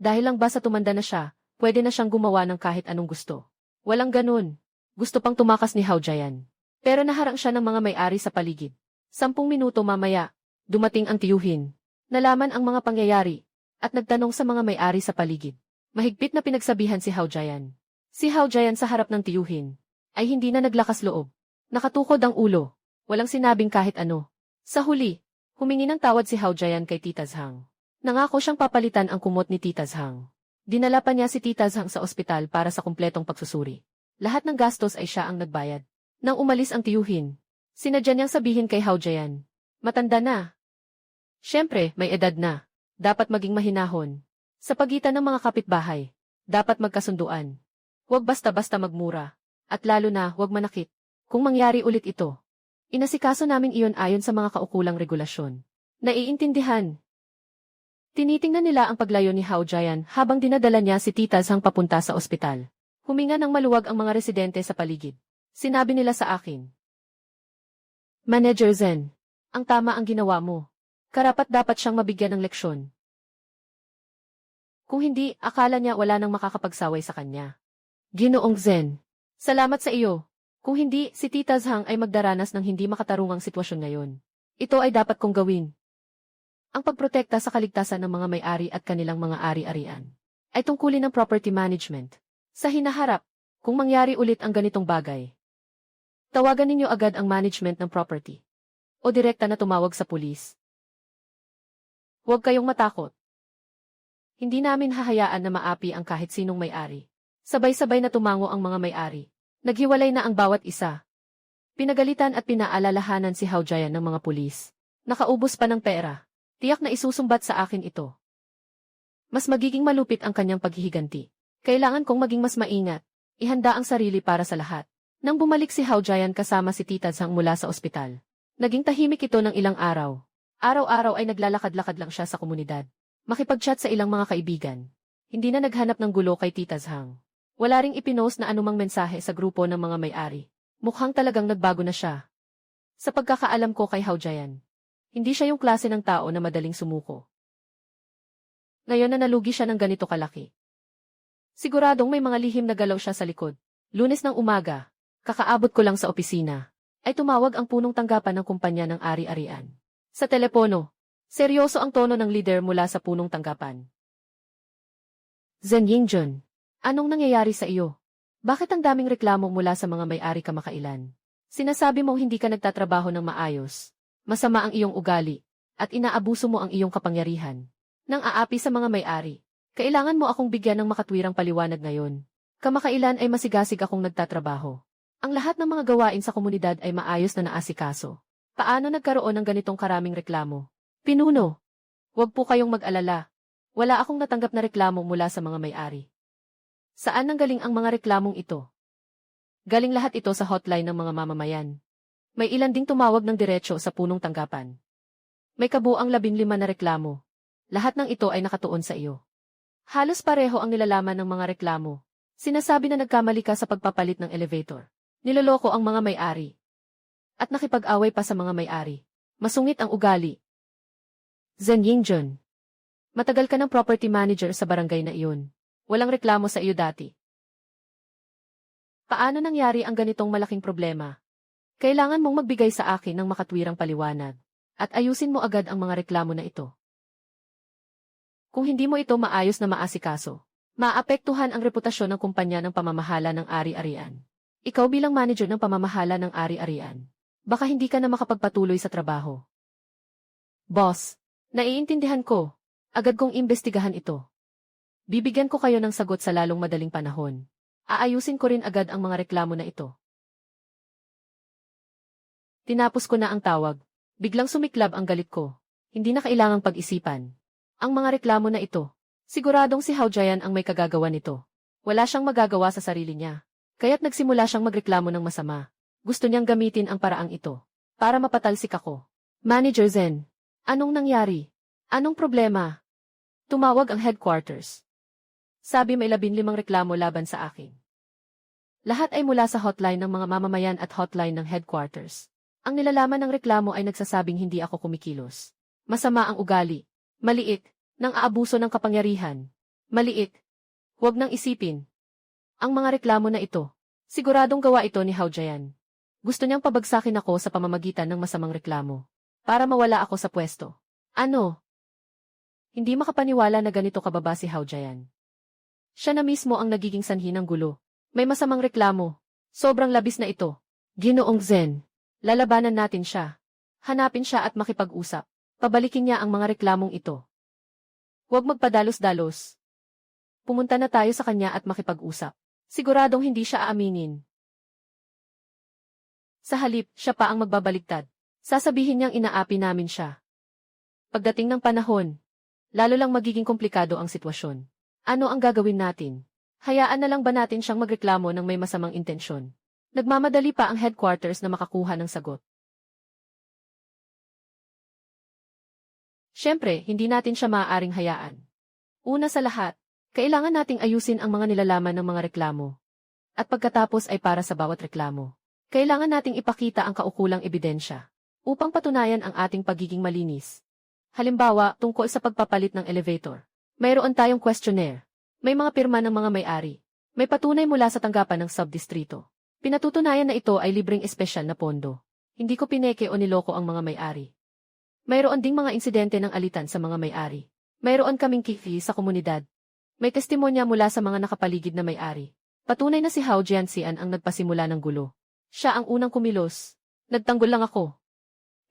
Dahil lang ba sa tumanda na siya, pwede na siyang gumawa ng kahit anong gusto. Walang ganun. Gusto pang tumakas ni Hao Jian. Pero naharang siya ng mga may-ari sa paligid. 10 minuto mamaya, dumating ang tiyuhin. Nalaman ang mga pangyayari. At nagtanong sa mga may-ari sa paligid. Mahigpit na pinagsabihan si Hao Jian. Si Hao Jian sa harap ng tiyuhin ay hindi na naglakas loob. Nakatukod ang ulo. Walang sinabing kahit ano. Sa huli, humingi ng tawad si Hao Jian kay Tita Zhang. Nangako siyang papalitan ang kumot ni Tita Zhang. Dinala pa niya si Tita Zhang sa ospital para sa kumpletong pagsusuri. Lahat ng gastos ay siya ang nagbayad. Nang umalis ang tiyuhin, sinadya niyang sabihin kay Hao Jian, matanda na. Siyempre, may edad na. Dapat maging mahinahon. Sa pagitan ng mga kapitbahay, dapat magkasunduan. Huwag basta-basta magmura. At lalo na, huwag manakit. Kung mangyari ulit ito, inasikaso namin iyon ayon sa mga kaukulang regulasyon. Naiintindihan. Tinitingnan nila ang paglayo ni Hao Jian habang dinadala niya si Tita Zhang papunta sa ospital. Huminga ng maluwag ang mga residente sa paligid. Sinabi nila sa akin, Manager Zen, ang tama ang ginawa mo. Karapat-dapat siyang mabigyan ng leksyon. Kung hindi, akala niya wala nang makakapagsaway sa kanya. Ginoong Zen, salamat sa iyo. Kung hindi, si Tita Zhang ay magdaranas ng hindi makatarungang sitwasyon ngayon. Ito ay dapat kong gawin. Ang pagprotekta sa kaligtasan ng mga may-ari at kanilang mga ari-arian ay tungkulin ng property management. Sa hinaharap, kung mangyari ulit ang ganitong bagay, tawagan ninyo agad ang management ng property o direkta na tumawag sa pulis. Huwag kayong matakot. Hindi namin hahayaan na maapi ang kahit sinong may-ari. Sabay-sabay na tumango ang mga may-ari. Naghiwalay na ang bawat isa. Pinagalitan at pinaalalahanan si Hao Jian ng mga pulis. Nakaubos pa ng pera. Tiyak na isusumbat sa akin ito. Mas magiging malupit ang kanyang paghihiganti. Kailangan kong maging mas maingat. Ihanda ang sarili para sa lahat. Nang bumalik si Hao Jian kasama si Tita Zhang mula sa ospital, naging tahimik ito ng ilang araw. Araw-araw ay naglalakad-lakad lang siya sa komunidad. Makipag-chat sa ilang mga kaibigan. Hindi na naghanap ng gulo kay Tita Zhang. Wala ring ipinost na anumang mensahe sa grupo ng mga may-ari. Mukhang talagang nagbago na siya. Sa pagkakaalam ko kay Hao Jian, hindi siya yung klase ng tao na madaling sumuko. Ngayon na nalugi siya ng ganito kalaki. Siguradong may mga lihim na galaw siya sa likod. Lunes ng umaga, kakaabot ko lang sa opisina, ay tumawag ang punong tanggapan ng kumpanya ng ari-arian. Sa telepono, seryoso ang tono ng leader mula sa punong tanggapan. Zen Yingjun, anong nangyayari sa iyo? Bakit ang daming reklamo mula sa mga may-ari kamakailan? Sinasabi mong hindi ka nagtatrabaho ng maayos, masama ang iyong ugali, at inaabuso mo ang iyong kapangyarihan. Nang aapi sa mga may-ari, kailangan mo akong bigyan ng makatwirang paliwanag ngayon. Kamakailan ay masigasig akong nagtatrabaho. Ang lahat ng mga gawain sa komunidad ay maayos na naasikaso. Paano nagkaroon ng ganitong karaming reklamo? Pinuno, huwag po kayong mag-alala. Wala akong natanggap na reklamo mula sa mga may-ari. Saan nanggaling ang mga reklamong ito? Galing lahat ito sa hotline ng mga mamamayan. May ilan ding tumawag ng diretsyo sa punong tanggapan. May kabuang 15 na reklamo. Lahat ng ito ay nakatuon sa iyo. Halos pareho ang nilalaman ng mga reklamo. Sinasabi na nagkamali ka sa pagpapalit ng elevator. Niloloko ang mga may-ari. At nakipag-away pa sa mga may-ari. Masungit ang ugali. Zen Yingjun, matagal ka ng property manager sa barangay na iyon. Walang reklamo sa iyo dati. Paano nangyari ang ganitong malaking problema? Kailangan mong magbigay sa akin ng makatwirang paliwanag. At ayusin mo agad ang mga reklamo na ito. Kung hindi mo ito maayos na maasikaso, maapektuhan ang reputasyon ng kumpanya ng pamamahala ng ari-arian. Ikaw bilang manager ng pamamahala ng ari-arian, baka hindi ka na makapagpatuloy sa trabaho. Boss, naiintindihan ko. Agad kong imbestigahan ito. Bibigyan ko kayo ng sagot sa lalong madaling panahon. Aayusin ko rin agad ang mga reklamo na ito. Tinapos ko na ang tawag. Biglang sumiklab ang galit ko. Hindi na kailangang pag-isipan. Ang mga reklamo na ito. Siguradong si Hao Jian ang may kagagawa nito. Wala siyang magagawa sa sarili niya. Kaya't nagsimula siyang magreklamo ng masama. Gusto niyang gamitin ang paraang ito para mapatalsik ako. Manager Zen, anong nangyari? Anong problema? Tumawag ang headquarters. Sabi may 15 reklamo laban sa akin. Lahat ay mula sa hotline ng mga mamamayan at hotline ng headquarters. Ang nilalaman ng reklamo ay nagsasabing hindi ako kumikilos. Masama ang ugali. Maliit. Nang aabuso ng kapangyarihan. Maliit. Huwag nang isipin. Ang mga reklamo na ito, siguradong gawa ito ni Hao Jian. Gusto niyang pabagsakin ako sa pamamagitan ng masamang reklamo. Para mawala ako sa pwesto. Ano? Hindi makapaniwala na ganito kababa si Hao Jian. Siya na mismo ang nagiging sanhi ng gulo. May masamang reklamo. Sobrang labis na ito. Ginoong Zen, lalabanan natin siya. Hanapin siya at makipag-usap. Pabalikin niya ang mga reklamong ito. Huwag magpadalos-dalos. Pumunta na tayo sa kanya at makipag-usap. Siguradong hindi siya aaminin. Sa halip, siya pa ang magbabaligtad. Sasabihin niyang inaapi namin siya. Pagdating ng panahon, lalo lang magiging komplikado ang sitwasyon. Ano ang gagawin natin? Hayaan na lang ba natin siyang magreklamo ng may masamang intensyon? Nagmamadali pa ang headquarters na makakuha ng sagot. Siyempre, hindi natin siya maaaring hayaan. Una sa lahat, kailangan nating ayusin ang mga nilalaman ng mga reklamo. At pagkatapos ay para sa bawat reklamo, kailangan nating ipakita ang kaukulang ebidensya upang patunayan ang ating pagiging malinis. Halimbawa, tungkol sa pagpapalit ng elevator. Mayroon tayong questionnaire. May mga pirma ng mga may-ari. May patunay mula sa tanggapan ng subdistrito. Pinatutunayan na ito ay libreng espesyal na pondo. Hindi ko pineke o niloko ang mga may-ari. Mayroon ding mga insidente ng alitan sa mga may-ari. Mayroon kaming kifi sa komunidad. May testimonya mula sa mga nakapaligid na may-ari. Patunay na si Hao Jianxian ang nagpasimula ng gulo. Siya ang unang kumilos. Nagtanggol lang ako.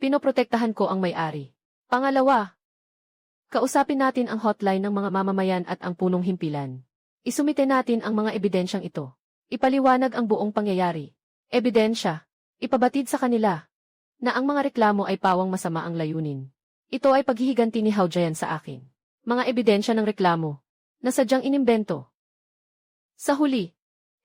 Pinoprotektahan ko ang may-ari. Pangalawa, kausapin natin ang hotline ng mga mamamayan at ang punong himpilan. Isumite natin ang mga ebidensyang ito. Ipaliwanag ang buong pangyayari. Ebidensya. Ipabatid sa kanila na ang mga reklamo ay pawang masama ang layunin. Ito ay paghihiganti ni Hao Jian sa akin. Mga ebidensya ng reklamo na sadyang inimbento. Sa huli,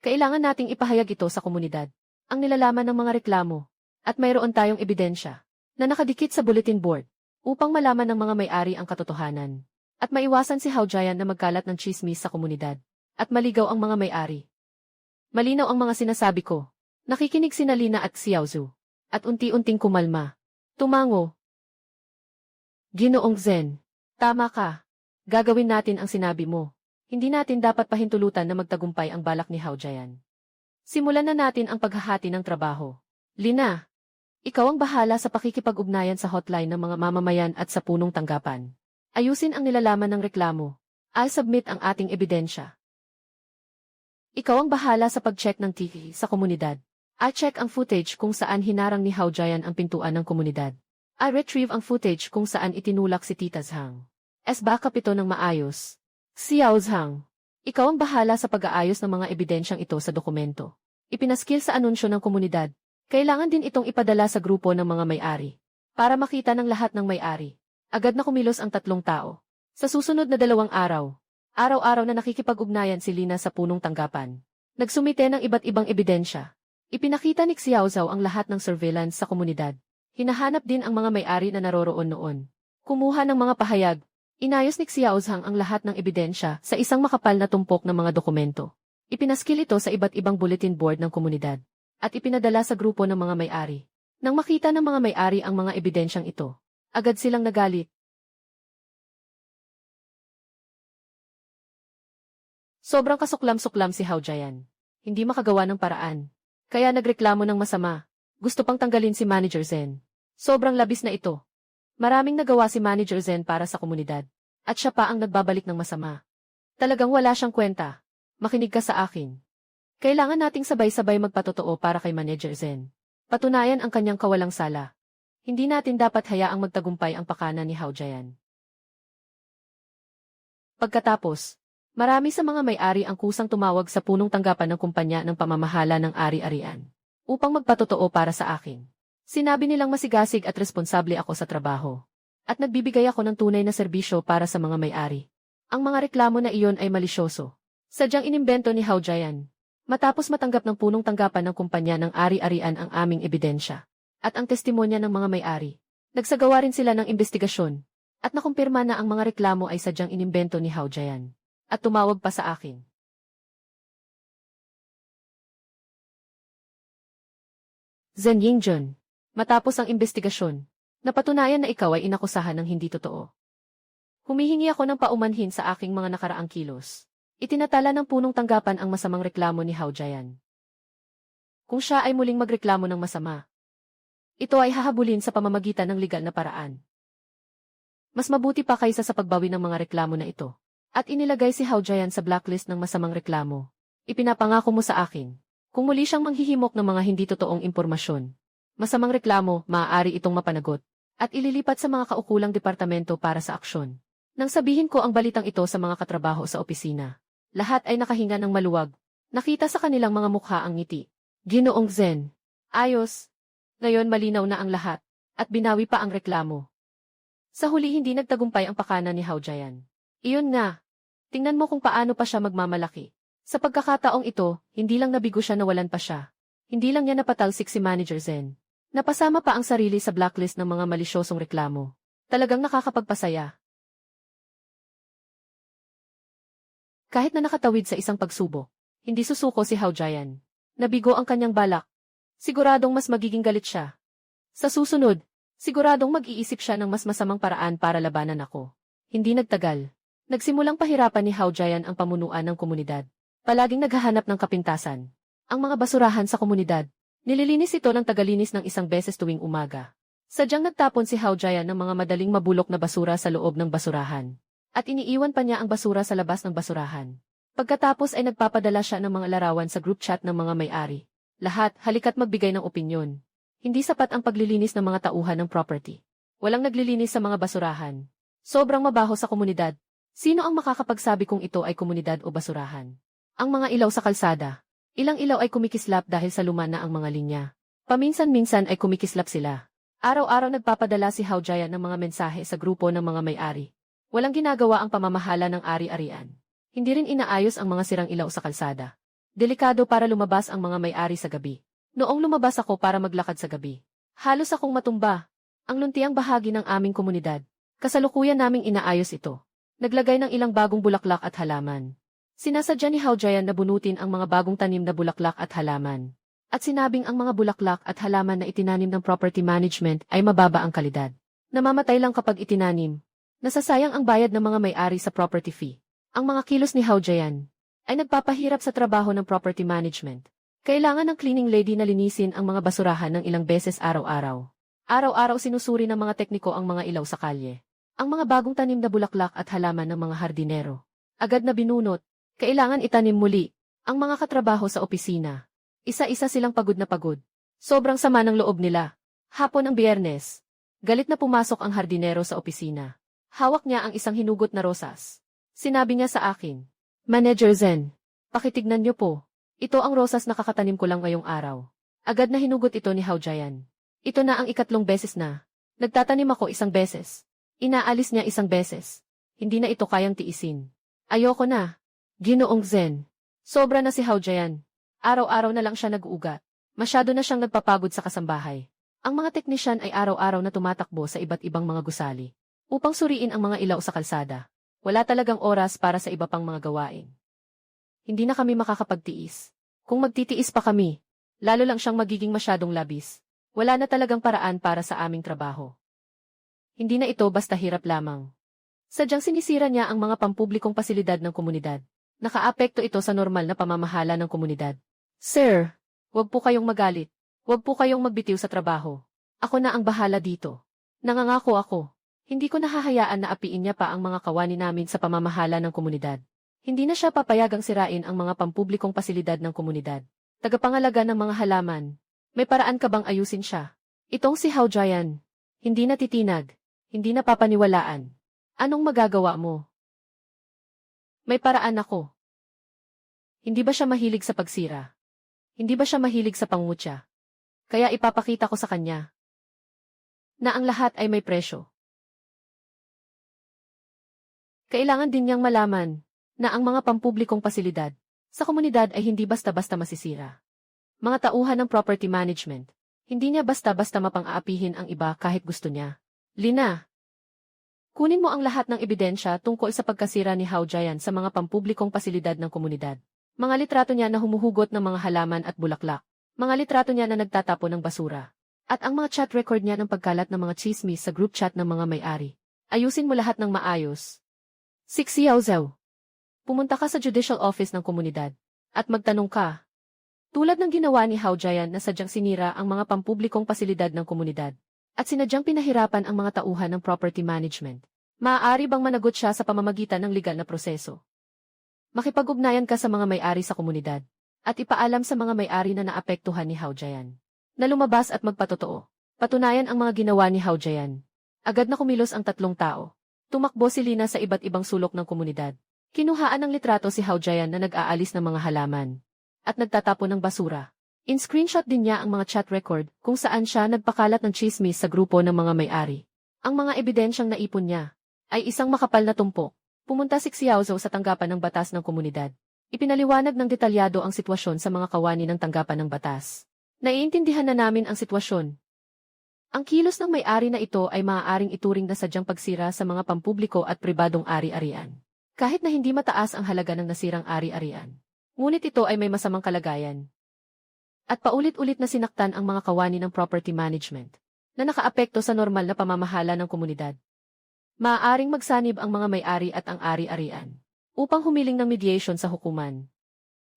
kailangan nating ipahayag ito sa komunidad. Ang nilalaman ng mga reklamo at mayroon tayong ebidensya na nakadikit sa bulletin board upang malaman ng mga may-ari ang katotohanan at maiwasan si Hao Jian na magkalat ng chismis sa komunidad at maligaw ang mga may-ari. Malinaw ang mga sinasabi ko. Nakikinig si Lina at Xiao Zhu at unti-unting kumalma. Tumango. Ginoong Zen, tama ka. Gagawin natin ang sinabi mo. Hindi natin dapat pahintulutan na magtagumpay ang balak ni Hao Jian. Simulan na natin ang paghahati ng trabaho. Lina, ikaw ang bahala sa pakikipag-ugnayan sa hotline ng mga mamamayan at sa punong tanggapan. Ayusin ang nilalaman ng reklamo. I'll submit ang ating ebidensya. Ikaw ang bahala sa pag-check ng TV sa komunidad. I'll check ang footage kung saan hinarang ni Hao Jian ang pintuan ng komunidad. I'll retrieve ang footage kung saan itinulak si Tita Zhang. Backup ito ng maayos. Xiao Zhang, ikaw ang bahala sa pag-aayos ng mga ebidensyang ito sa dokumento. Ipinaskil sa anunsyo ng komunidad. Kailangan din itong ipadala sa grupo ng mga may-ari. Para makita ng lahat ng may-ari. Agad na kumilos ang tatlong tao. Sa susunod na 2 araw, araw-araw na nakikipag-ugnayan si Lina sa punong tanggapan. Nagsumite ng iba't ibang ebidensya. Ipinakita ni Xiao Zhao ang lahat ng surveillance sa komunidad. Hinahanap din ang mga may-ari na naroroon noon. Kumuha ng mga pahayag. Inayos ni Xiao Zhang ang lahat ng ebidensya sa isang makapal na tumpok ng mga dokumento. Ipinaskil ito sa iba't ibang bulletin board ng komunidad. At ipinadala sa grupo ng mga may-ari. Nang makita ng mga may-ari ang mga ebidensyang ito, agad silang nagalit. Sobrang kasuklam-suklam si Hao Jian. Hindi makagawa ng paraan. Kaya nagreklamo ng masama. Gusto pang tanggalin si Manager Zen. Sobrang labis na ito. Maraming nagawa si Manager Zen para sa komunidad. At siya pa ang nagbabalik ng masama. Talagang wala siyang kwenta. Makinig ka sa akin. Kailangan nating sabay-sabay magpatotoo para kay Manager Zen. Patunayan ang kanyang kawalang sala. Hindi natin dapat hayaang magtagumpay ang pakana ni Hao Jian. Pagkatapos, marami sa mga may-ari ang kusang tumawag sa punong tanggapan ng kumpanya ng pamamahala ng ari-arian upang magpatotoo para sa akin. Sinabi nilang masigasig at responsable ako sa trabaho. At nagbibigay ako ng tunay na serbisyo para sa mga may-ari. Ang mga reklamo na iyon ay malisyoso. Sadyang inimbento ni Hao Jian. Matapos matanggap ng punong tanggapan ng kumpanya ng ari-arian ang aming ebidensya at ang testimonya ng mga may-ari, nagsagawa rin sila ng investigasyon at nakumpirma na ang mga reklamo ay sadyang inimbento ni Hao Jian at tumawag pa sa akin. Zen Yingjun, matapos ang investigasyon, napatunayan na ikaw ay inakusahan ng hindi totoo. Humihingi ako ng paumanhin sa aking mga nakaraang kilos. Itinatala ng punong tanggapan ang masamang reklamo ni Hao Jian. Kung siya ay muling magreklamo ng masama, ito ay hahabulin sa pamamagitan ng legal na paraan. Mas mabuti pa kaysa sa pagbawi ng mga reklamo na ito. At inilagay si Hao Jian sa blacklist ng masamang reklamo. Ipinapangako mo sa akin, kung muli siyang manghihimok ng mga hindi totoong impormasyon, masamang reklamo, maaari itong mapanagot, at ililipat sa mga kaukulang departamento para sa aksyon. Nang sabihin ko ang balitang ito sa mga katrabaho sa opisina, lahat ay nakahinga ng maluwag. Nakita sa kanilang mga mukha ang ngiti. Ginoong Zen. Ayos. Ngayon malinaw na ang lahat, at binawi pa ang reklamo. Sa huli hindi nagtagumpay ang pakana ni Hao Jian. Iyon nga. Tingnan mo kung paano pa siya magmamalaki. Sa pagkakataong ito, hindi lang nabigo siya nawalan pa siya. Hindi lang niya napatalsik si Manager Zen. Napasama pa ang sarili sa blacklist ng mga malisyosong reklamo. Talagang nakakapagpasaya. Kahit na nakatawid sa isang pagsubok, hindi susuko si Hao Jian. Nabigo ang kanyang balak. Siguradong mas magiging galit siya. Sa susunod, siguradong mag-iisip siya ng mas masamang paraan para labanan ako. Hindi nagtagal. Nagsimulang pahirapan ni Hao Jian ang pamunuan ng komunidad. Palaging naghahanap ng kapintasan. Ang mga basurahan sa komunidad. Nililinis ito ng tagalinis ng isang beses tuwing umaga. Sadyang nagtapon si Hao Jian ng mga madaling mabulok na basura sa loob ng basurahan. At iniiwan pa niya ang basura sa labas ng basurahan. Pagkatapos ay nagpapadala siya ng mga larawan sa group chat ng mga may-ari. Lahat, halika't magbigay ng opinyon. Hindi sapat ang paglilinis ng mga tauhan ng property. Walang naglilinis sa mga basurahan. Sobrang mabaho sa komunidad. Sino ang makakapagsabi kung ito ay komunidad o basurahan? Ang mga ilaw sa kalsada. Ilang ilaw ay kumikislap dahil sa luma na ang mga linya. Paminsan-minsan ay kumikislap sila. Araw-araw nagpapadala si Hao Jian ng mga mensahe sa grupo ng mga may-ari. Walang ginagawa ang pamamahala ng ari-arian. Hindi rin inaayos ang mga sirang ilaw sa kalsada. Delikado para lumabas ang mga may-ari sa gabi. Noong lumabas ako para maglakad sa gabi, halos akong matumba. Ang luntiang bahagi ng aming komunidad. Kasalukuyan naming inaayos ito. Naglagay ng ilang bagong bulaklak at halaman. Sinasadya ni Hao Jian na bunutin ang mga bagong tanim na bulaklak at halaman. At sinabing ang mga bulaklak at halaman na itinanim ng property management ay mababa ang kalidad. Namamatay lang kapag itinanim. Nasasayang ang bayad ng mga may-ari sa property fee. Ang mga kilos ni Hao Jian ay nagpapahirap sa trabaho ng property management. Kailangan ng cleaning lady na linisin ang mga basurahan ng ilang beses araw-araw. Araw-araw sinusuri ng mga tekniko ang mga ilaw sa kalye. Ang mga bagong tanim na bulaklak at halaman ng mga hardinero. Agad na binunot, kailangan itanim muli. Ang mga katrabaho sa opisina. Isa-isa silang pagod na pagod. Sobrang sama ng loob nila. Hapon ang Biyernes. Galit na pumasok ang hardinero sa opisina. Hawak niya ang isang hinugot na rosas. Sinabi niya sa akin, Manager Zen, pakitignan niyo po. Ito ang rosas na kakatanim ko lang ngayong araw. Agad na hinugot ito ni Hao Jian. Ito na ang ikatlong beses na. Nagtatanim ako isang beses. Inaalis niya isang beses. Hindi na ito kayang tiisin. Ayoko na. Ginoong Zen. Sobra na si Hao Jian. Araw-araw na lang siya nag-uugat. Masyado na siyang nagpapagod sa kasambahay. Ang mga teknisyan ay araw-araw na tumatakbo sa iba't ibang mga gusali upang suriin ang mga ilaw sa kalsada. Wala talagang oras para sa iba pang mga gawain. Hindi na kami makakapagtiis. Kung magtitiis pa kami, lalo lang siyang magiging masyadong labis. Wala na talagang paraan para sa aming trabaho. Hindi na ito basta hirap lamang. Sadyang sinisira niya ang mga pampublikong pasilidad ng komunidad. Nakaapekto ito sa normal na pamamahala ng komunidad. Sir, huwag po kayong magalit. Huwag po kayong magbitiw sa trabaho. Ako na ang bahala dito. Nangangako ako. Hindi ko nahahayaan na apiin niya pa ang mga kawani namin sa pamamahala ng komunidad. Hindi na siya papayagang sirain ang mga pampublikong pasilidad ng komunidad. Tagapangalaga ng mga halaman. May paraan ka bang ayusin siya? Itong si Hao Jian. Hindi natitinag. Hindi napapaniwalaan. Anong magagawa mo? May paraan ako. Hindi ba siya mahilig sa pagsira? Hindi ba siya mahilig sa pangmutya? Kaya ipapakita ko sa kanya na ang lahat ay may presyo. Kailangan din niyang malaman na ang mga pampublikong pasilidad sa komunidad ay hindi basta-basta masisira. Mga tauhan ng property management, hindi niya basta-basta mapang-aapihin ang iba kahit gusto niya. Lina, kunin mo ang lahat ng ebidensya tungkol sa pagkasira ni Hao Jian sa mga pampublikong pasilidad ng komunidad. Mga litrato niya na humuhugot ng mga halaman at bulaklak. Mga litrato niya na nagtatapon ng basura. At ang mga chat record niya ng pagkalat ng mga chismis sa group chat ng mga may-ari. Ayusin mo lahat ng maayos. 6 Xiaozhou. Pumunta ka sa judicial office ng komunidad. At magtanong ka. Tulad ng ginawa ni Hao Jian na sadyang sinira ang mga pampublikong pasilidad ng komunidad. At sinadyang pinahirapan ang mga tauhan ng property management. Maaari bang managot siya sa pamamagitan ng legal na proseso? Makipag-ugnayan ka sa mga may-ari sa komunidad. At ipaalam sa mga may-ari na naapektuhan ni Hao Jian. Na lumabas at magpatotoo. Patunayan ang mga ginawa ni Hao Jian. Agad na kumilos ang tatlong tao. Tumakbo si Lina sa iba't ibang sulok ng komunidad. Kinuhaan ng litrato si Hao Jian na nag-aalis ng mga halaman. At nagtatapon ng basura. In-screenshot din niya ang mga chat record kung saan siya nagpakalat ng chismis sa grupo ng mga may-ari. Ang mga ebidensyang naipon niya ay isang makapal na tumpok. Pumunta si Xiaozo sa tanggapan ng batas ng komunidad. Ipinaliwanag ng detalyado ang sitwasyon sa mga kawani ng tanggapan ng batas. Naiintindihan na namin ang sitwasyon. Ang kilos ng may-ari na ito ay maaaring ituring na sadyang pagsira sa mga pampubliko at pribadong ari-arian. Kahit na hindi mataas ang halaga ng nasirang ari-arian. Ngunit ito ay may masamang kalagayan. At paulit-ulit na sinaktan ang mga kawani ng property management na nakaapekto sa normal na pamamahala ng komunidad. Maaaring magsanib ang mga may-ari at ang ari-arian upang humiling ng mediation sa hukuman.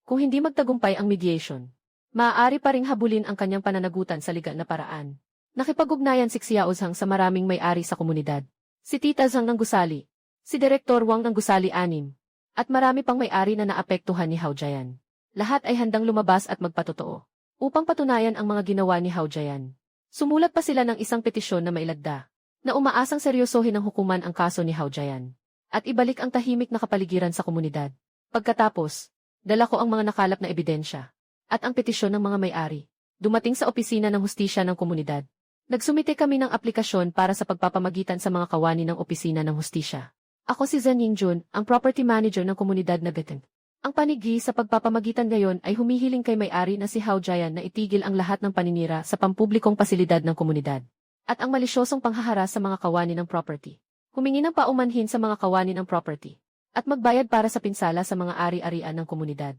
Kung hindi magtagumpay ang mediation, maaari pa ring habulin ang kanyang pananagutan sa legal na paraan. Nakipag-ugnayan si Xiaozhang sa maraming may-ari sa komunidad. Si Tita Zhang ng Gusali, si Direktor Wang ng Gusali 6, at marami pang may-ari na naapektuhan ni Hao Jian. Lahat ay handang lumabas at magpatotoo upang patunayan ang mga ginawa ni Hao Jian. Sumulat pa sila ng isang petisyon na mailagda na umaasang seryosohin ng hukuman ang kaso ni Hao Jian at ibalik ang tahimik na kapaligiran sa komunidad. Pagkatapos, dala ko ang mga nakalap na ebidensya at ang petisyon ng mga may-ari. Dumating sa opisina ng hustisya ng komunidad. Nagsumite kami ng aplikasyon para sa pagpapamagitan sa mga kawani ng opisina ng hustisya. Ako si Zhen Yingjun, ang property manager ng komunidad na Beteng. Ang panigi sa pagpapamagitan ngayon ay humihiling kay may-ari na si Hao Jian na itigil ang lahat ng paninira sa pampublikong pasilidad ng komunidad at ang malisyosong panghaharas sa mga kawani ng property. Humingi ng paumanhin sa mga kawani ng property at magbayad para sa pinsala sa mga ari-arian ng komunidad.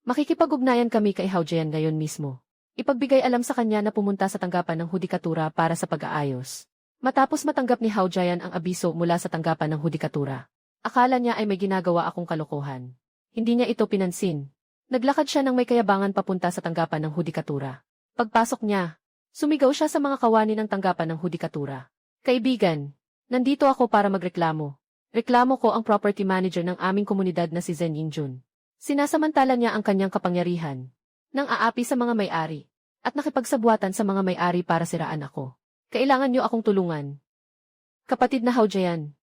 Makikipag-ugnayan kami kay Hao Jian ngayon mismo. Ipagbigay alam sa kanya na pumunta sa tanggapan ng hudikatura para sa pag-aayos. Matapos matanggap ni Hao Jian ang abiso mula sa tanggapan ng hudikatura, akala niya ay may ginagawa akong kalokohan. Hindi niya ito pinansin. Naglakad siya ng may kayabangan papunta sa tanggapan ng hudikatura. Pagpasok niya, sumigaw siya sa mga kawani ng tanggapan ng hudikatura. Kaibigan, nandito ako para magreklamo. Reklamo ko ang property manager ng aming komunidad na si Zhen Yingjun. Sinasamantala niya ang kanyang kapangyarihan nang aapi sa mga may-ari at nakipagsabwatan sa mga may-ari para siraan ako. Kailangan niyo akong tulungan. Kapatid na Hao Jian,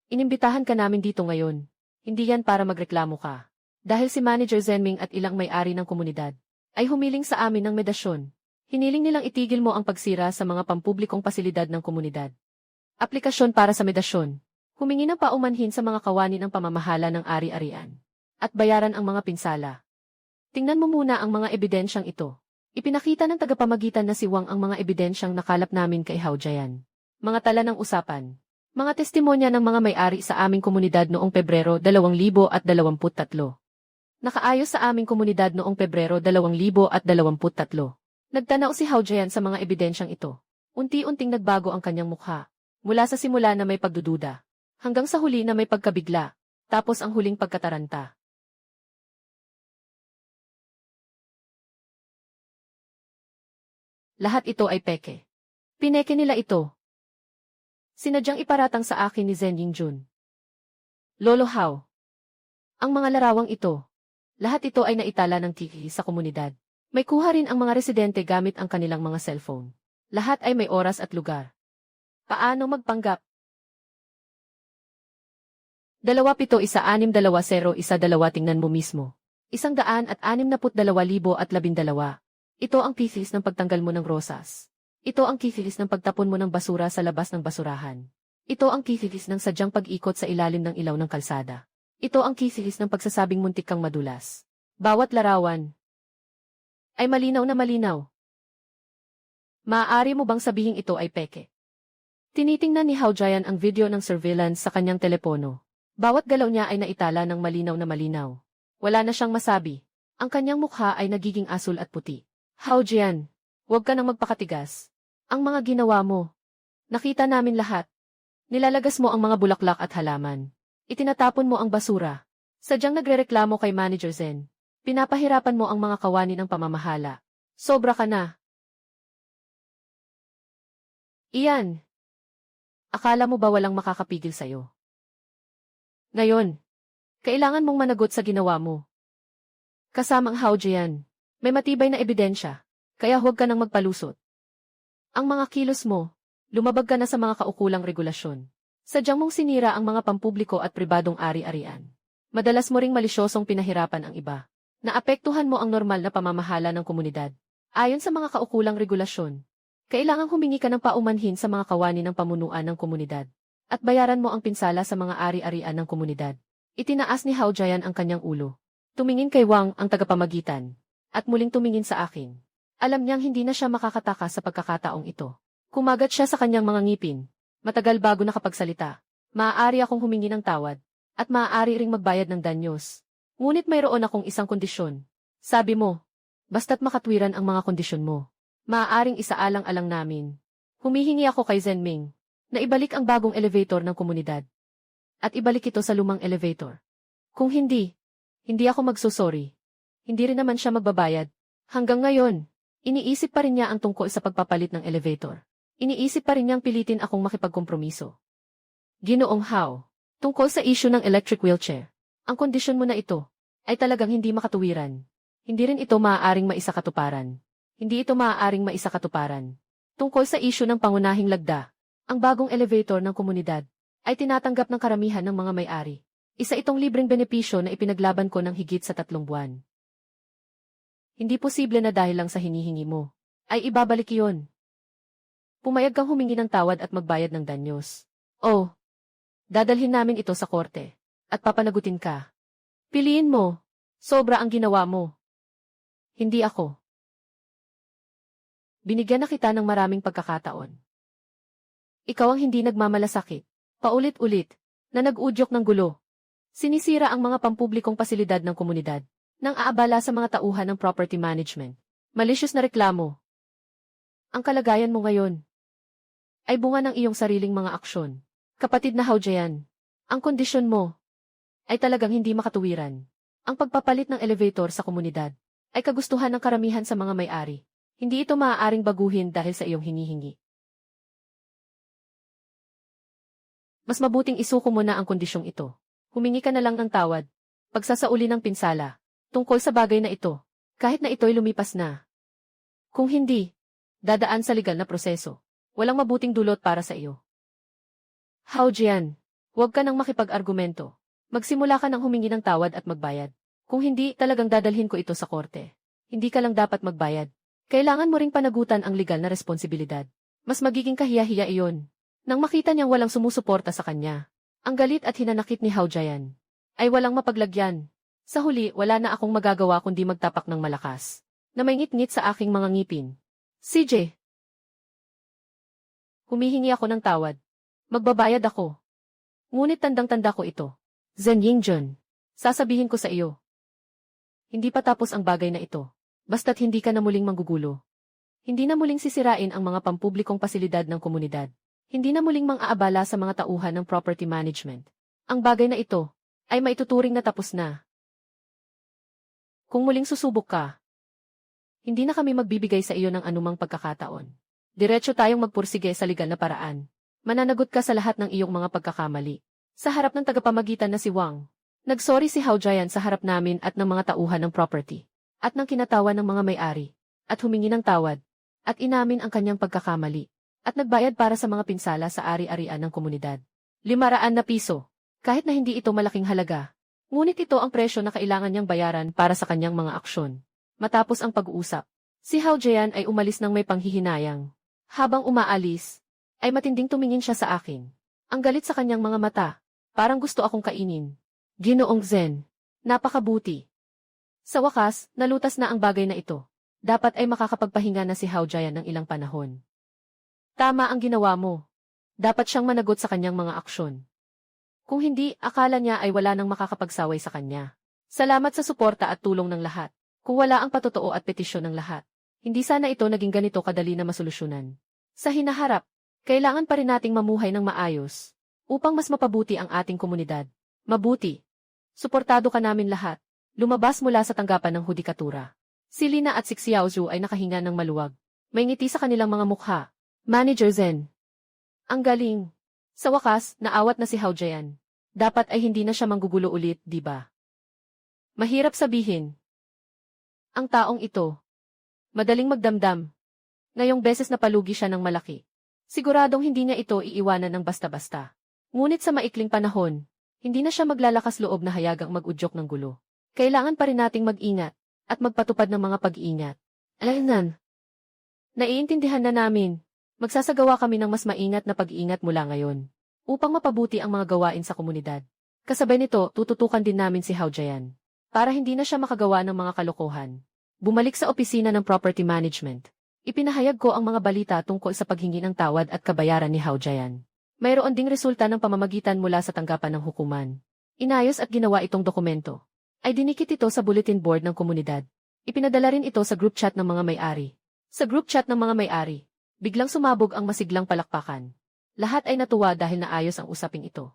inimbitahan ka namin dito ngayon. Hindi yan para magreklamo ka. Dahil si Manager Zhenming at ilang may-ari ng komunidad ay humiling sa amin ng medasyon. Hiniling nilang itigil mo ang pagsira sa mga pampublikong pasilidad ng komunidad. Aplikasyon para sa medasyon. Humingi ng paumanhin sa mga kawani ng pamamahala ng ari-arian at bayaran ang mga pinsala. Tingnan mo muna ang mga ebidensyang ito. Ipinakita ng tagapamagitan na si Wang ang mga ebidensyang nakalap namin kay Hao Jian. Mga tala ng usapan. Mga testimonya ng mga may-ari sa aming komunidad noong Pebrero 2023. Nakaayos sa aming komunidad noong Pebrero 2023. Nagtanaw si Hao Jian sa mga ebidensyang ito. Unti-unting nagbago ang kanyang mukha. Mula sa simula na may pagdududa, hanggang sa huli na may pagkabigla, tapos ang huling pagkataranta. Lahat ito ay peke. Pineke nila ito. Sinadyang iparatang sa akin ni Zhen Yingjun. Lolo Hao. Ang mga larawang ito, lahat ito ay naitala ng tiki sa komunidad. May kuha rin ang mga residente gamit ang kanilang mga cellphone. Lahat ay may oras at lugar. Paano magpanggap? 27162012 tingnan mo mismo. 162,012. Ito ang thesis ng pagtanggal mo ng rosas. Ito ang thesis ng pagtapon mo ng basura sa labas ng basurahan. Ito ang thesis ng sadyang pag-ikot sa ilalim ng ilaw ng kalsada. Ito ang thesis ng pagsasabing muntik kang madulas. Bawat larawan ay malinaw na malinaw. Maaari mo bang sabihing ito ay peke? Tinitingnan ni Hao Jian ang video ng surveillance sa kanyang telepono. Bawat galaw niya ay naitala ng malinaw na malinaw. Wala na siyang masabi. Ang kanyang mukha ay nagiging asul at puti. Hao Jian, huwag ka nang magpakatigas. Ang mga ginawa mo, nakita namin lahat. Nilalagas mo ang mga bulaklak at halaman. Itinatapon mo ang basura. Sadyang nagrereklamo kay Manager Zhen. Pinapahirapan mo ang mga kawani ng pamamahala. Sobra ka na. Iyan. Akala mo ba walang makakapigil sa'yo? Ngayon, kailangan mong managot sa ginawa mo. Kasamang Hao Jian, may matibay na ebidensya, kaya huwag ka nang magpalusot. Ang mga kilos mo, lumabag ka na sa mga kaukulang regulasyon. Sadyang mong sinira ang mga pampubliko at pribadong ari-arian. Madalas mo ring malisyosong pinahirapan ang iba. Naapektuhan mo ang normal na pamamahala ng komunidad. Ayon sa mga kaukulang regulasyon, Kailangang humingi ka ng paumanhin sa mga kawani ng pamunuan ng komunidad. At bayaran mo ang pinsala sa mga ari-arian ng komunidad. Itinaas ni Hao Jian ang kanyang ulo. Tumingin kay Wang ang tagapamagitan. At muling tumingin sa akin. Alam niyang hindi na siya makakatakas sa pagkakataong ito. Kumagat siya sa kanyang mga ngipin. Matagal bago nakapagsalita. Maaari akong humingi ng tawad. At maaari ring magbayad ng danyos. Ngunit mayroon akong isang kondisyon. Sabi mo, basta't makatwiran ang mga kondisyon mo. Maaaring isaalang-alang namin. Humihingi ako kay Zenming na ibalik ang bagong elevator ng komunidad. At ibalik ito sa lumang elevator. Kung hindi ako magsusorry. Hindi rin naman siya magbabayad. Hanggang ngayon, iniisip pa rin niya ang tungkol sa pagpapalit ng elevator. Iniisip pa rin niyang pilitin akong makipagkompromiso. Ginoong Hao, tungkol sa issue ng electric wheelchair, ang kondisyon mo na ito ay talagang hindi makatuwiran. Hindi rin ito maaaring maisakatuparan. Hindi ito maaaring maisakatuparan. Tungkol sa issue ng pangunahing lagda, ang bagong elevator ng komunidad ay tinatanggap ng karamihan ng mga may-ari. Isa itong libreng benepisyo na ipinaglaban ko ng higit sa 3 buwan. Hindi posible na dahil lang sa hinihingi mo, ay ibabalik iyon. Pumayag kang humingi ng tawad at magbayad ng danyos. Oh, dadalhin namin ito sa korte, at papanagutin ka. Piliin mo, sobra ang ginawa mo. Hindi ako. Binigyan na kita ng maraming pagkakataon. Ikaw ang hindi nagmamalasakit, paulit-ulit, na nag-udyok ng gulo. Sinisira ang mga pampublikong pasilidad ng komunidad, nang aabala sa mga tauhan ng property management. Malicious na reklamo. Ang kalagayan mo ngayon ay bunga ng iyong sariling mga aksyon. Kapatid na Hao Jian, ang kondisyon mo ay talagang hindi makatuwiran. Ang pagpapalit ng elevator sa komunidad ay kagustuhan ng karamihan sa mga may-ari. Hindi ito maaaring baguhin dahil sa iyong hinihingi. Mas mabuting isuko mo na ang kondisyong ito. Humingi ka na lang ng tawad, pagsasauli ng pinsala, tungkol sa bagay na ito, kahit na ito'y lumipas na. Kung hindi, dadaan sa legal na proseso. Walang mabuting dulot para sa iyo. Hao Jian, huwag ka nang makipag-argumento. Magsimula ka ng humingi ng tawad at magbayad. Kung hindi, talagang dadalhin ko ito sa korte. Hindi ka lang dapat magbayad. Kailangan mo ring panagutan ang legal na responsibilidad. Mas magiging kahiya-hiya iyon. Nang makita niyang walang sumusuporta sa kanya, ang galit at hinanakit ni Hao Jian ay walang mapaglagyan. Sa huli, wala na akong magagawa kundi magtapak ng malakas, na may ngit-ngit sa aking mga ngipin. CJ, humihingi ako ng tawad. Magbabayad ako. Ngunit tandang-tanda ko ito. Zhen Yingjun, sasabihin ko sa iyo. Hindi pa tapos ang bagay na ito. Basta't hindi ka na muling manggugulo. Hindi na muling sisirain ang mga pampublikong pasilidad ng komunidad. Hindi na muling mang-aabala sa mga tauhan ng property management. Ang bagay na ito ay maituturing na tapos na. Kung muling susubok ka, hindi na kami magbibigay sa iyo ng anumang pagkakataon. Diretso tayong magpursige sa legal na paraan. Mananagot ka sa lahat ng iyong mga pagkakamali. Sa harap ng tagapamagitan na si Wang, nagsorry si Hao Jian sa harap namin at ng mga tauhan ng property. At ng kinatawan ng mga may-ari, at humingi ng tawad, at inamin ang kanyang pagkakamali, at nagbayad para sa mga pinsala sa ari-arian ng komunidad. 500 na piso, kahit na hindi ito malaking halaga. Ngunit ito ang presyo na kailangan niyang bayaran para sa kanyang mga aksyon. Matapos ang pag-uusap, si Hao Jian ay umalis ng may panghihinayang. Habang umaalis, ay matinding tumingin siya sa akin. Ang galit sa kanyang mga mata, parang gusto akong kainin. Ginoong Zen, napakabuti. Sa wakas, nalutas na ang bagay na ito. Dapat ay makakapagpahinga na si Hao Jian ng ilang panahon. Tama ang ginawa mo. Dapat siyang managot sa kanyang mga aksyon. Kung hindi, akala niya ay wala nang makakapagsaway sa kanya. Salamat sa suporta at tulong ng lahat. Kung wala ang patotoo at petisyon ng lahat, hindi sana ito naging ganito kadali na masolusyonan. Sa hinaharap, kailangan pa rin nating mamuhay ng maayos upang mas mapabuti ang ating komunidad. Mabuti. Suportado ka namin lahat. Lumabas mula sa tanggapan ng hudikatura. Si Lina at si Xiaozhu ay nakahinga ng maluwag. May ngiti sa kanilang mga mukha. Manager Zen. Ang galing. Sa wakas, naawat na si Hao Jian. Dapat ay hindi na siya manggugulo ulit, di ba? Mahirap sabihin. Ang taong ito. Madaling magdamdam. Ngayong beses na palugi siya ng malaki. Siguradong hindi niya ito iiwanan ng basta-basta. Ngunit sa maikling panahon, hindi na siya maglalakas loob na hayagang mag-udyok ng gulo. Kailangan pa rin nating mag-ingat at magpatupad ng mga pag-iingat. Alaynan. Naiintindihan na namin. Magsasagawa kami ng mas maingat na pag-iingat mula ngayon, upang mapabuti ang mga gawain sa komunidad. Kasabay nito, tututukan din namin si Hao Jian, para hindi na siya makagawa ng mga kalokohan. Bumalik sa opisina ng property management. Ipinahayag ko ang mga balita tungkol sa paghingi ng tawad at kabayaran ni Hao Jian. Mayroon ding resulta ng pamamagitan mula sa tanggapan ng hukuman. Inayos at ginawa itong dokumento. Ay dinikit ito sa bulletin board ng komunidad. Ipinadala rin ito sa group chat ng mga may-ari. Sa group chat ng mga may-ari, biglang sumabog ang masiglang palakpakan. Lahat ay natuwa dahil naayos ang usaping ito.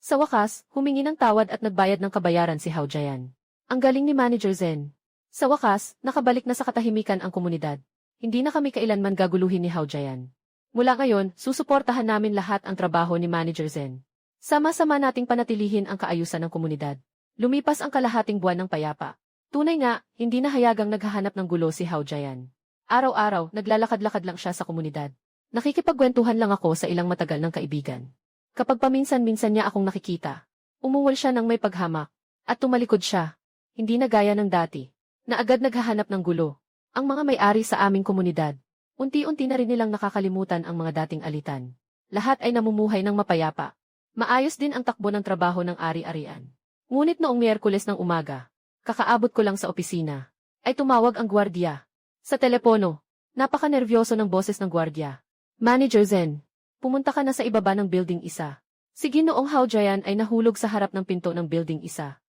Sa wakas, humingi ng tawad at nagbayad ng kabayaran si Hao Jian. Ang galing ni Manager Zen. Sa wakas, nakabalik na sa katahimikan ang komunidad. Hindi na kami kailanman gaguluhin ni Hao Jian. Mula ngayon, susuportahan namin lahat ang trabaho ni Manager Zen. Sama-sama nating panatilihin ang kaayusan ng komunidad. Lumipas ang kalahating buwan ng payapa. Tunay nga, hindi na hayagang naghahanap ng gulo si Hao Jian. Araw-araw, naglalakad-lakad lang siya sa komunidad. Nakikipagkwentuhan lang ako sa ilang matagal ng kaibigan. Kapag paminsan-minsan niya akong nakikita, umuwal siya ng may paghamak, at tumalikod siya. Hindi na gaya ng dati, na agad naghahanap ng gulo. Ang mga may-ari sa aming komunidad, unti-unti na rin nilang nakakalimutan ang mga dating alitan. Lahat ay namumuhay ng mapayapa. Maayos din ang takbo ng trabaho ng ari-arian. Ngunit noong Miyerkules ng umaga, kakaabot ko lang sa opisina, ay tumawag ang gwardiya. Sa telepono, napaka-nervyoso ng boses ng gwardiya. Manager Zen, pumunta ka na sa ibaba ng building 1. Si Ginoong Hao Jian ay nahulog sa harap ng pinto ng building 1.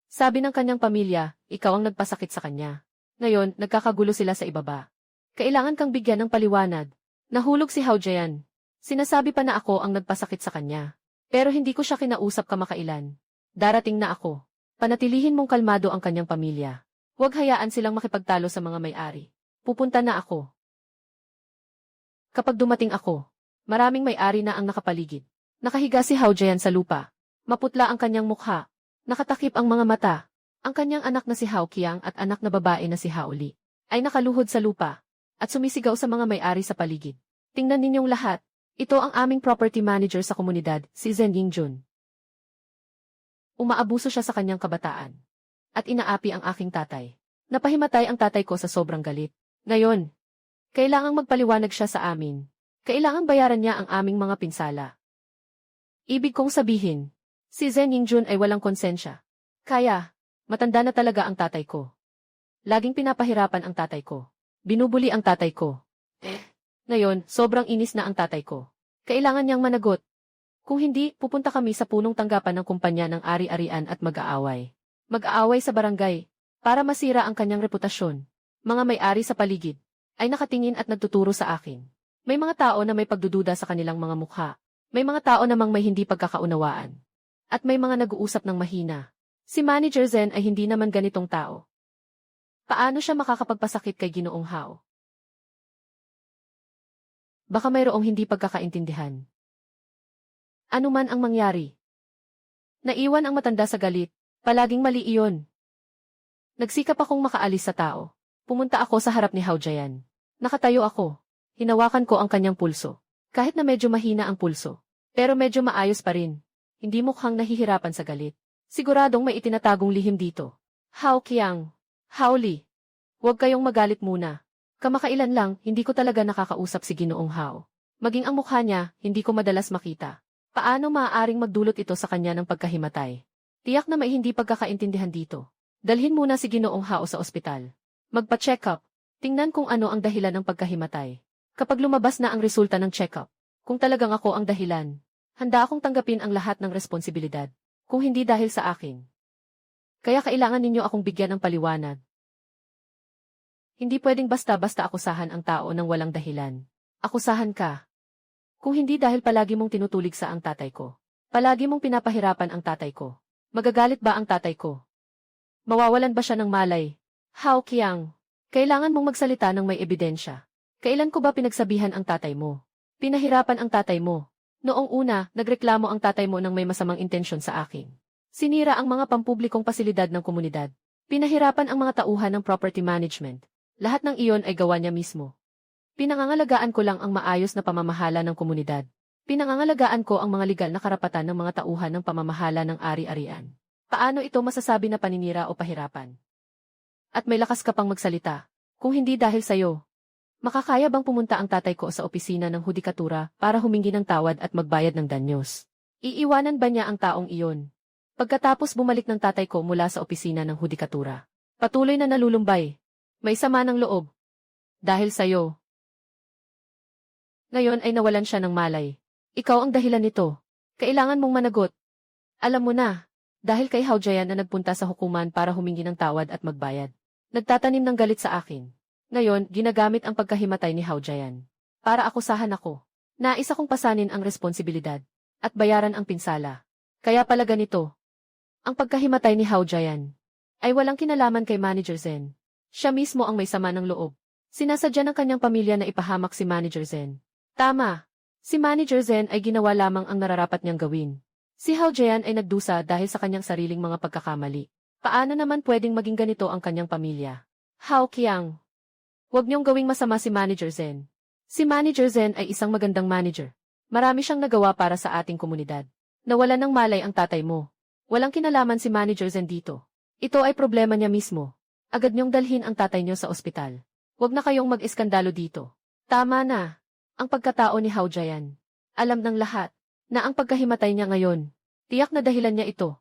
Sabi ng kanyang pamilya, ikaw ang nagpasakit sa kanya. Ngayon, nagkakagulo sila sa ibaba. Kailangan kang bigyan ng paliwanag. Nahulog si Hao Jian. Sinasabi pa na ako ang nagpasakit sa kanya. Pero hindi ko siya kinausap kamakailan. Darating na ako. Panatilihin mong kalmado ang kanyang pamilya. Huwag hayaan silang makipagtalo sa mga may-ari. Pupunta na ako. Kapag dumating ako, maraming may-ari na ang nakapaligid. Nakahiga si Hao Jian sa lupa. Maputla ang kanyang mukha. Nakatakip ang mga mata. Ang kanyang anak na si Hao Qiang at anak na babae na si Hao Li ay nakaluhod sa lupa at sumisigaw sa mga may-ari sa paligid. Tingnan ninyong lahat. Ito ang aming property manager sa komunidad, si Zhen Yingjun. Umaabuso siya sa kanyang kabataan. At inaapi ang aking tatay. Napahimatay ang tatay ko sa sobrang galit. Ngayon, kailangang magpaliwanag siya sa amin. Kailangang bayaran niya ang aming mga pinsala. Ibig kong sabihin, si Zhen Yingjun ay walang konsensya. Kaya, matanda na talaga ang tatay ko. Laging pinapahirapan ang tatay ko. Binubuli ang tatay ko. Ngayon, sobrang inis na ang tatay ko. Kailangan niyang managot. Kung hindi, pupunta kami sa punong tanggapan ng kumpanya ng ari-arian at mag-aaway. Mag-aaway sa barangay, para masira ang kanyang reputasyon. Mga may-ari sa paligid, ay nakatingin at nagtuturo sa akin. May mga tao na may pagdududa sa kanilang mga mukha. May mga tao namang may hindi pagkakaunawaan. At may mga nag-uusap ng mahina. Si Manager Zen ay hindi naman ganitong tao. Paano siya makakapagpasakit kay Ginoong Hao? Baka mayroong hindi pagkakaintindihan. Ano man ang mangyari. Naiwan ang matanda sa galit, palaging mali iyon. Nagsikap akong makaalis sa tao. Pumunta ako sa harap ni Hao Jian. Nakatayo ako. Hinawakan ko ang kanyang pulso. Kahit na medyo mahina ang pulso. Pero medyo maayos pa rin. Hindi mukhang nahihirapan sa galit. Siguradong may itinatagong lihim dito. Hao Qiang. Hao Li. Huwag kayong magalit muna. Kamakailan lang, hindi ko talaga nakakausap si Ginoong Hao. Maging ang mukha niya, hindi ko madalas makita. Paano maaaring magdulot ito sa kanya ng pagkahimatay? Tiyak na may hindi pagkakaintindihan dito. Dalhin muna si Ginoong Hao sa ospital. Magpa-check up. Tingnan kung ano ang dahilan ng pagkahimatay. Kapag lumabas na ang resulta ng check-up, kung talagang ako ang dahilan, handa akong tanggapin ang lahat ng responsibilidad. Kung hindi dahil sa akin. Kaya kailangan ninyo akong bigyan ng paliwanag. Hindi pwedeng basta-basta akusahan ang tao ng walang dahilan. Akusahan ka. Kung hindi dahil palagi mong tinutulig sa ang tatay ko. Palagi mong pinapahirapan ang tatay ko. Magagalit ba ang tatay ko? Mawawalan ba siya ng malay? Hao Qiang, kailangan mong magsalita ng may ebidensya. Kailan ko ba pinagsabihan ang tatay mo? Pinahirapan ang tatay mo. Noong una, nagreklamo ang tatay mo ng may masamang intensyon sa akin. Sinira ang mga pampublikong pasilidad ng komunidad. Pinahirapan ang mga tauhan ng property management. Lahat ng iyon ay gawa niya mismo. Pinangangalagaan ko lang ang maayos na pamamahala ng komunidad. Pinangangalagaan ko ang mga legal na karapatan ng mga tauhan ng pamamahala ng ari-arian. Paano ito masasabi na paninira o pahirapan? At may lakas ka pang magsalita. Kung hindi dahil sa'yo. Makakaya bang pumunta ang tatay ko sa opisina ng hudikatura para humingi ng tawad at magbayad ng danyos? Iiwanan ba niya ang taong iyon? Pagkatapos bumalik ng tatay ko mula sa opisina ng hudikatura, patuloy na nalulumbay. May sama ng loob. Dahil sa'yo. Ngayon ay nawalan siya ng malay. Ikaw ang dahilan nito. Kailangan mong managot. Alam mo na, dahil kay Hao-jayan na nagpunta sa hukuman para humingi ng tawad at magbayad. Nagtatanim ng galit sa akin. Ngayon, ginagamit ang pagkahimatay ni Hao-jayan para akusahan ako. Nais akong pasanin ang responsibilidad at bayaran ang pinsala. Kaya pala ganito. Ang pagkahimatay ni Hao-jayan ay walang kinalaman kay Manager Zen. Siya mismo ang may sama ng loob. Sinasadya ng kanyang pamilya na ipahamak si Manager Zen. Tama. Si Manager Zen ay ginawa lamang ang nararapat niyang gawin. Si Hao-jayan ay nagdusa dahil sa kanyang sariling mga pagkakamali. Paano naman pwedeng maging ganito ang kanyang pamilya? Hao-kiang. Huwag niyong gawing masama si Manager Zen. Si Manager Zen ay isang magandang manager. Marami siyang nagawa para sa ating komunidad. Nawalan ng malay ang tatay mo. Walang kinalaman si Manager Zen dito. Ito ay problema niya mismo. Agad niyong dalhin ang tatay niyo sa ospital. Huwag na kayong mag-iskandalo dito. Tama na. Ang pagkatao ni Hao-jayan. Alam ng lahat na ang pagkahimatay niya ngayon. Tiyak na dahilan niya ito.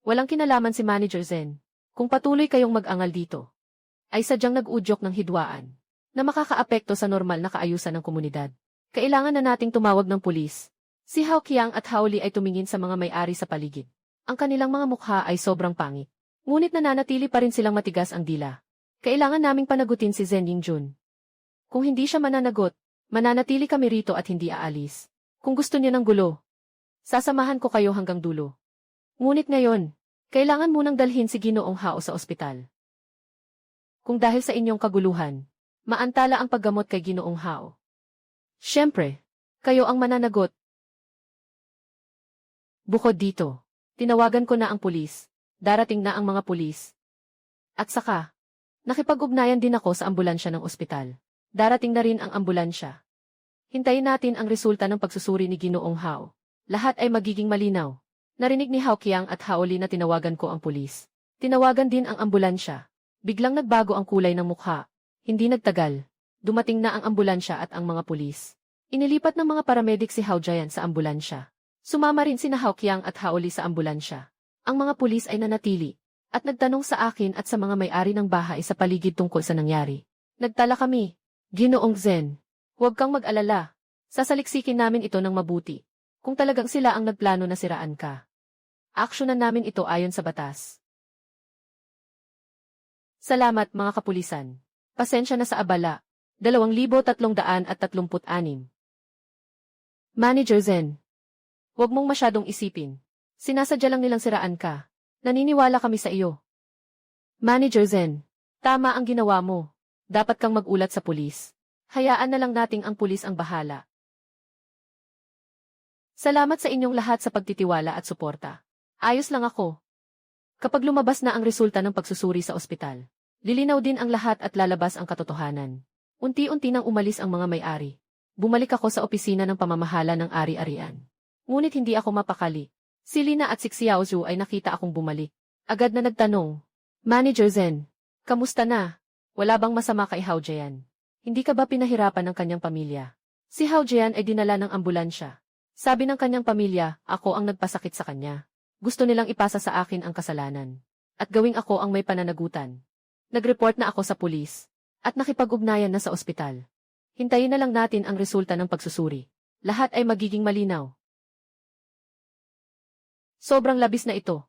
Walang kinalaman si Manager Zen. Kung patuloy kayong mag-angal dito, ay sadyang nag-udyok ng hidwaan na makakaapekto sa normal na kaayusan ng komunidad. Kailangan na nating tumawag ng pulis. Si Hao Qiang at Hao Li ay tumingin sa mga may-ari sa paligid. Ang kanilang mga mukha ay sobrang pangit. Ngunit nananatili pa rin silang matigas ang dila. Kailangan naming panagutin si Zen Yingjun. Kung hindi siya mananagot, mananatili kami rito at hindi aalis. Kung gusto niya ng gulo, sasamahan ko kayo hanggang dulo. Ngunit ngayon, kailangan munang dalhin si Ginoong Hao sa ospital. Kung dahil sa inyong kaguluhan, maantala ang paggamot kay Ginoong Hao. Siyempre, kayo ang mananagot. Bukod dito, tinawagan ko na ang pulis. Darating na ang mga pulis. At saka, nakipag-ugnayan din ako sa ambulansya ng ospital. Darating na rin ang ambulansya. Hintayin natin ang resulta ng pagsusuri ni Ginoong Hao. Lahat ay magiging malinaw. Narinig ni Hao Qiang at Hao Li na tinawagan ko ang pulis. Tinawagan din ang ambulansya. Biglang nagbago ang kulay ng mukha. Hindi nagtagal. Dumating na ang ambulansya at ang mga pulis. Inilipat ng mga paramedic si Hao-jayan sa ambulansya. Sumama rin sina Hao Qiang at Hao Li sa ambulansya. Ang mga pulis ay nanatili at nagtanong sa akin at sa mga may-ari ng bahay sa paligid tungkol sa nangyari. Nagtala kami. Ginoong Zen, huwag kang mag-alala. Sasaliksikin namin ito ng mabuti. Kung talagang sila ang nagplano na siraan ka, aksyonan namin ito ayon sa batas. Salamat mga kapulisan. Pasensya na sa abala. 2,336. Manager Zen, huwag mong masyadong isipin. Sinasadya lang nilang siraan ka. Naniniwala kami sa iyo. Manager Zen, tama ang ginawa mo. Dapat kang mag-ulat sa pulis. Hayaan na lang nating ang pulis ang bahala. Salamat sa inyong lahat sa pagtitiwala at suporta. Ayos lang ako. Kapag lumabas na ang resulta ng pagsusuri sa ospital, lilinaw din ang lahat at lalabas ang katotohanan. Unti-unti nang umalis ang mga may-ari. Bumalik ako sa opisina ng pamamahala ng ari-arian. Ngunit hindi ako mapakali. Si Lina at si Xiaozhu ay nakita akong bumalik. Agad na nagtanong, Manager Zen, kamusta na? Wala bang masama kay Hao-jayan? Hindi ka ba pinahirapan ng kanyang pamilya? Si Hao-jayan ay dinala ng ambulansya. Sabi ng kanyang pamilya, ako ang nagpasakit sa kanya. Gusto nilang ipasa sa akin ang kasalanan. At gawing ako ang may pananagutan. Nag-report na ako sa pulis. At nakipag-ugnayan na sa ospital. Hintayin na lang natin ang resulta ng pagsusuri. Lahat ay magiging malinaw. Sobrang labis na ito.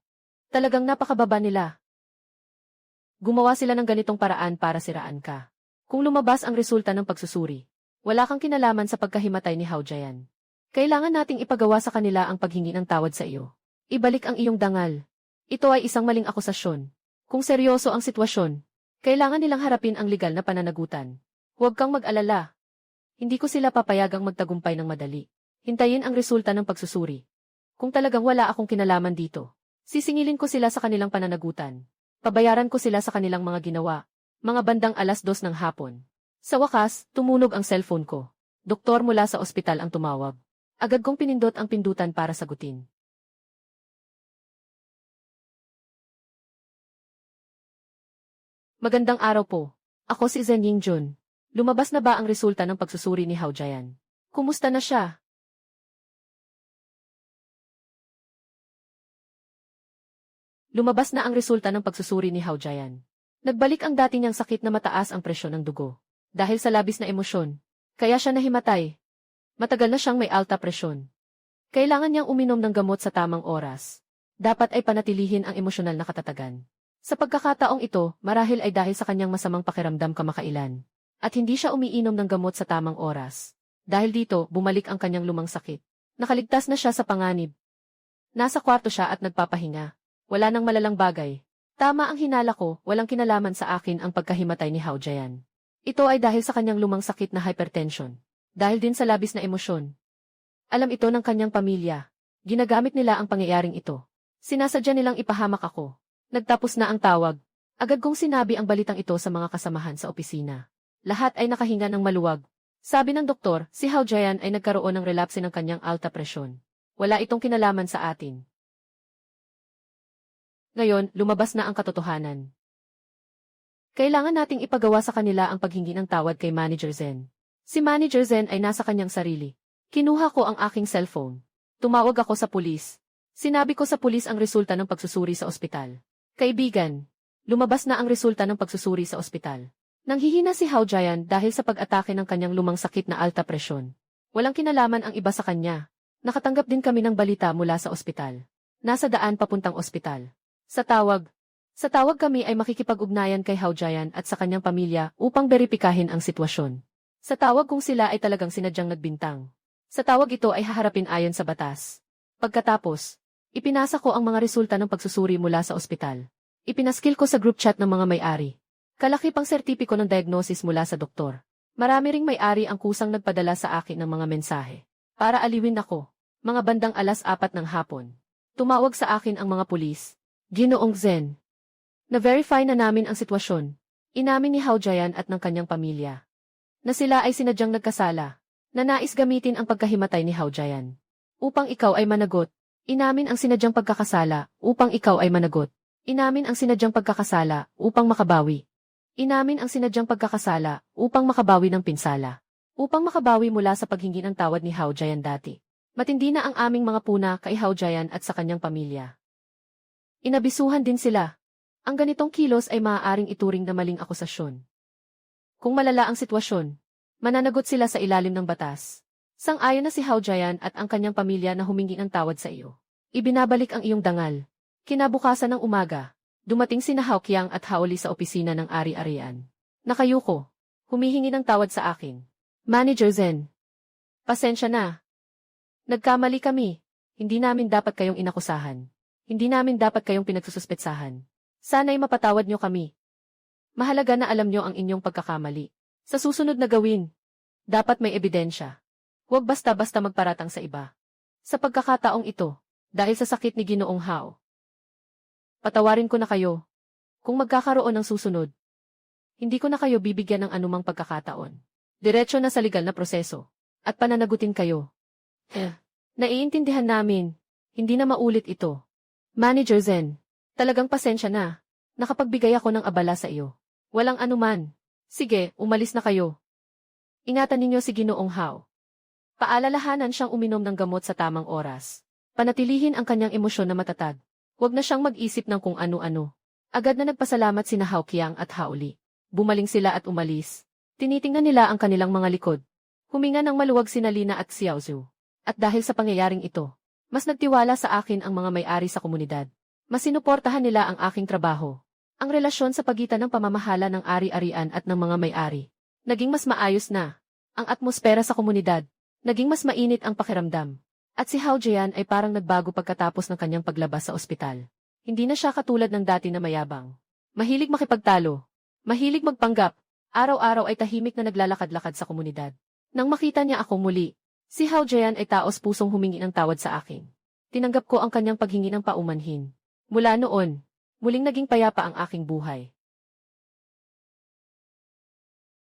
Talagang napakababa nila. Gumawa sila ng ganitong paraan para siraan ka. Kung lumabas ang resulta ng pagsusuri, wala kang kinalaman sa pagkahimatay ni Hao-jayan. Kailangan nating ipagawa sa kanila ang paghingi ng tawad sa iyo. Ibalik ang iyong dangal. Ito ay isang maling akusasyon. Kung seryoso ang sitwasyon, kailangan nilang harapin ang legal na pananagutan. Huwag kang mag-alala. Hindi ko sila papayagang magtagumpay ng madali. Hintayin ang resulta ng pagsusuri. Kung talagang wala akong kinalaman dito, sisingilin ko sila sa kanilang pananagutan. Pabayaran ko sila sa kanilang mga ginawa. Mga bandang 2:00 ng hapon. Sa wakas, tumunog ang cellphone ko. Doktor mula sa ospital ang tumawag. Agad kong pinindot ang pindutan para sagutin. Magandang araw po. Ako si Zen Yingjun. Lumabas na ba ang resulta ng pagsusuri ni Hao Jian? Kumusta na siya? Lumabas na ang resulta ng pagsusuri ni Hao Jian. Nagbalik ang dati niyang sakit na mataas ang presyon ng dugo. Dahil sa labis na emosyon, kaya siya nahimatay. Matagal na siyang may alta presyon. Kailangan niyang uminom ng gamot sa tamang oras. Dapat ay panatilihin ang emosyonal na katatagan. Sa pagkakataong ito, marahil ay dahil sa kanyang masamang pakiramdam kamakailan. At hindi siya umiinom ng gamot sa tamang oras. Dahil dito, bumalik ang kanyang lumang sakit. Nakaligtas na siya sa panganib. Nasa kwarto siya at nagpapahinga. Wala nang malalang bagay. Tama ang hinala ko, walang kinalaman sa akin ang pagkahimatay ni Hao Jian. Ito ay dahil sa kanyang lumang sakit na hypertension. Dahil din sa labis na emosyon. Alam ito ng kanyang pamilya. Ginagamit nila ang pangyayaring ito. Sinasadya nilang ipahamak ako. Nagtapos na ang tawag. Agad kong sinabi ang balitang ito sa mga kasamahan sa opisina. Lahat ay nakahinga ng maluwag. Sabi ng doktor, si Hao Jian ay nagkaroon ng relapse ng kanyang alta presyon. Wala itong kinalaman sa atin. Ngayon, lumabas na ang katotohanan. Kailangan nating ipagawa sa kanila ang paghingi ng tawad kay Manager Zen. Si Manager Zen ay nasa kanyang sarili. Kinuha ko ang aking cellphone. Tumawag ako sa pulis. Sinabi ko sa pulis ang resulta ng pagsusuri sa ospital. Kaibigan, lumabas na ang resulta ng pagsusuri sa ospital. Nanghihina si Hao Jian dahil sa pag-atake ng kanyang lumang sakit na alta presyon. Walang kinalaman ang iba sa kanya. Nakatanggap din kami ng balita mula sa ospital. Nasa daan papuntang ospital. Sa tawag kami ay makikipag-ugnayan kay Hao Jian at sa kanyang pamilya upang beripikahin ang sitwasyon. Sa tawag kung sila ay talagang sinadyang nagbintang. Sa tawag ito ay haharapin ayon sa batas. Pagkatapos, ipinasa ko ang mga resulta ng pagsusuri mula sa ospital. Ipinaskil ko sa group chat ng mga may-ari. Kalaki pang sertipiko ng diagnosis mula sa doktor. Marami ring may-ari ang kusang nagpadala sa akin ng mga mensahe. Para aliwin ako, mga bandang 4:00 ng hapon. Tumawag sa akin ang mga pulis. Ginoong Zen. Na-verify na namin ang sitwasyon. Inamin ni Hao Jian at ng kanyang pamilya na sila ay sinadyang nagkasala, na nais gamitin ang pagkahimatay ni Hao Jian upang ikaw ay managot. Inamin ang sinadyang pagkakasala upang ikaw ay managot. Inamin ang sinadyang pagkakasala upang makabawi. Inamin ang sinadyang pagkakasala upang makabawi ng pinsala. Upang makabawi mula sa paghingi ng tawad ni Hao Jian dati. Matindi na ang aming mga puna kay Hao Jian at sa kanyang pamilya. Inabisuhan din sila. Ang ganitong kilos ay maaaring ituring na maling akusasyon. Kung malala ang sitwasyon, mananagot sila sa ilalim ng batas. Sang-ayon na si Hao Jian at ang kanyang pamilya na humingi ng tawad sa iyo. Ibinabalik ang iyong dangal. Kinabukasan ng umaga, dumating sina Hao Qiang at Hao Li sa opisina ng ari-arian. Nakayuko, humihingi ng tawad sa akin. Manager Zen. Pasensya na. Nagkamali kami. Hindi namin dapat kayong inakusahan. Hindi namin dapat kayong pinagsususpetsahan. Sana'y mapatawad nyo kami. Mahalaga na alam nyo ang inyong pagkakamali. Sa susunod na gawin, dapat may ebidensya. Huwag basta-basta magparatang sa iba. Sa pagkakataong ito, dahil sa sakit ni Ginoong Hao, patawarin ko na kayo. Kung magkakaroon ng susunod, hindi ko na kayo bibigyan ng anumang pagkakataon. Diretso na sa legal na proseso. At pananagutin kayo. Naiintindihan namin. Hindi na maulit ito. Manager Zen, talagang pasensya na. Nakapagbigay ako ng abala sa iyo. Walang anuman. Sige, umalis na kayo. Ingatan ninyo si Ginoong Hao. Paalalahanan siyang uminom ng gamot sa tamang oras. Panatilihin ang kanyang emosyon na matatag. Huwag na siyang mag-isip ng kung ano-ano. Agad na nagpasalamat sina Hao Qiang at Hao Li. Bumaling sila at umalis. Tinitingnan nila ang kanilang mga likod. Huminga ng maluwag sina Lina at Xiao Zhu. At dahil sa pangyayaring ito, mas nagtiwala sa akin ang mga may-ari sa komunidad. Mas sinuportahan nila ang aking trabaho. Ang relasyon sa pagitan ng pamamahala ng ari-arian at ng mga may-ari. Naging mas maayos na. Ang atmosfera sa komunidad. Naging mas mainit ang pakiramdam. At si Hao Jian ay parang nagbago pagkatapos ng kanyang paglabas sa ospital. Hindi na siya katulad ng dati na mayabang. Mahilig makipagtalo. Mahilig magpanggap. Araw-araw ay tahimik na naglalakad-lakad sa komunidad. Nang makita niya ako muli, si Hao Jian ay taos pusong humingi ng tawad sa akin. Tinanggap ko ang kanyang paghingi ng paumanhin. Mula noon, muling naging payapa ang aking buhay.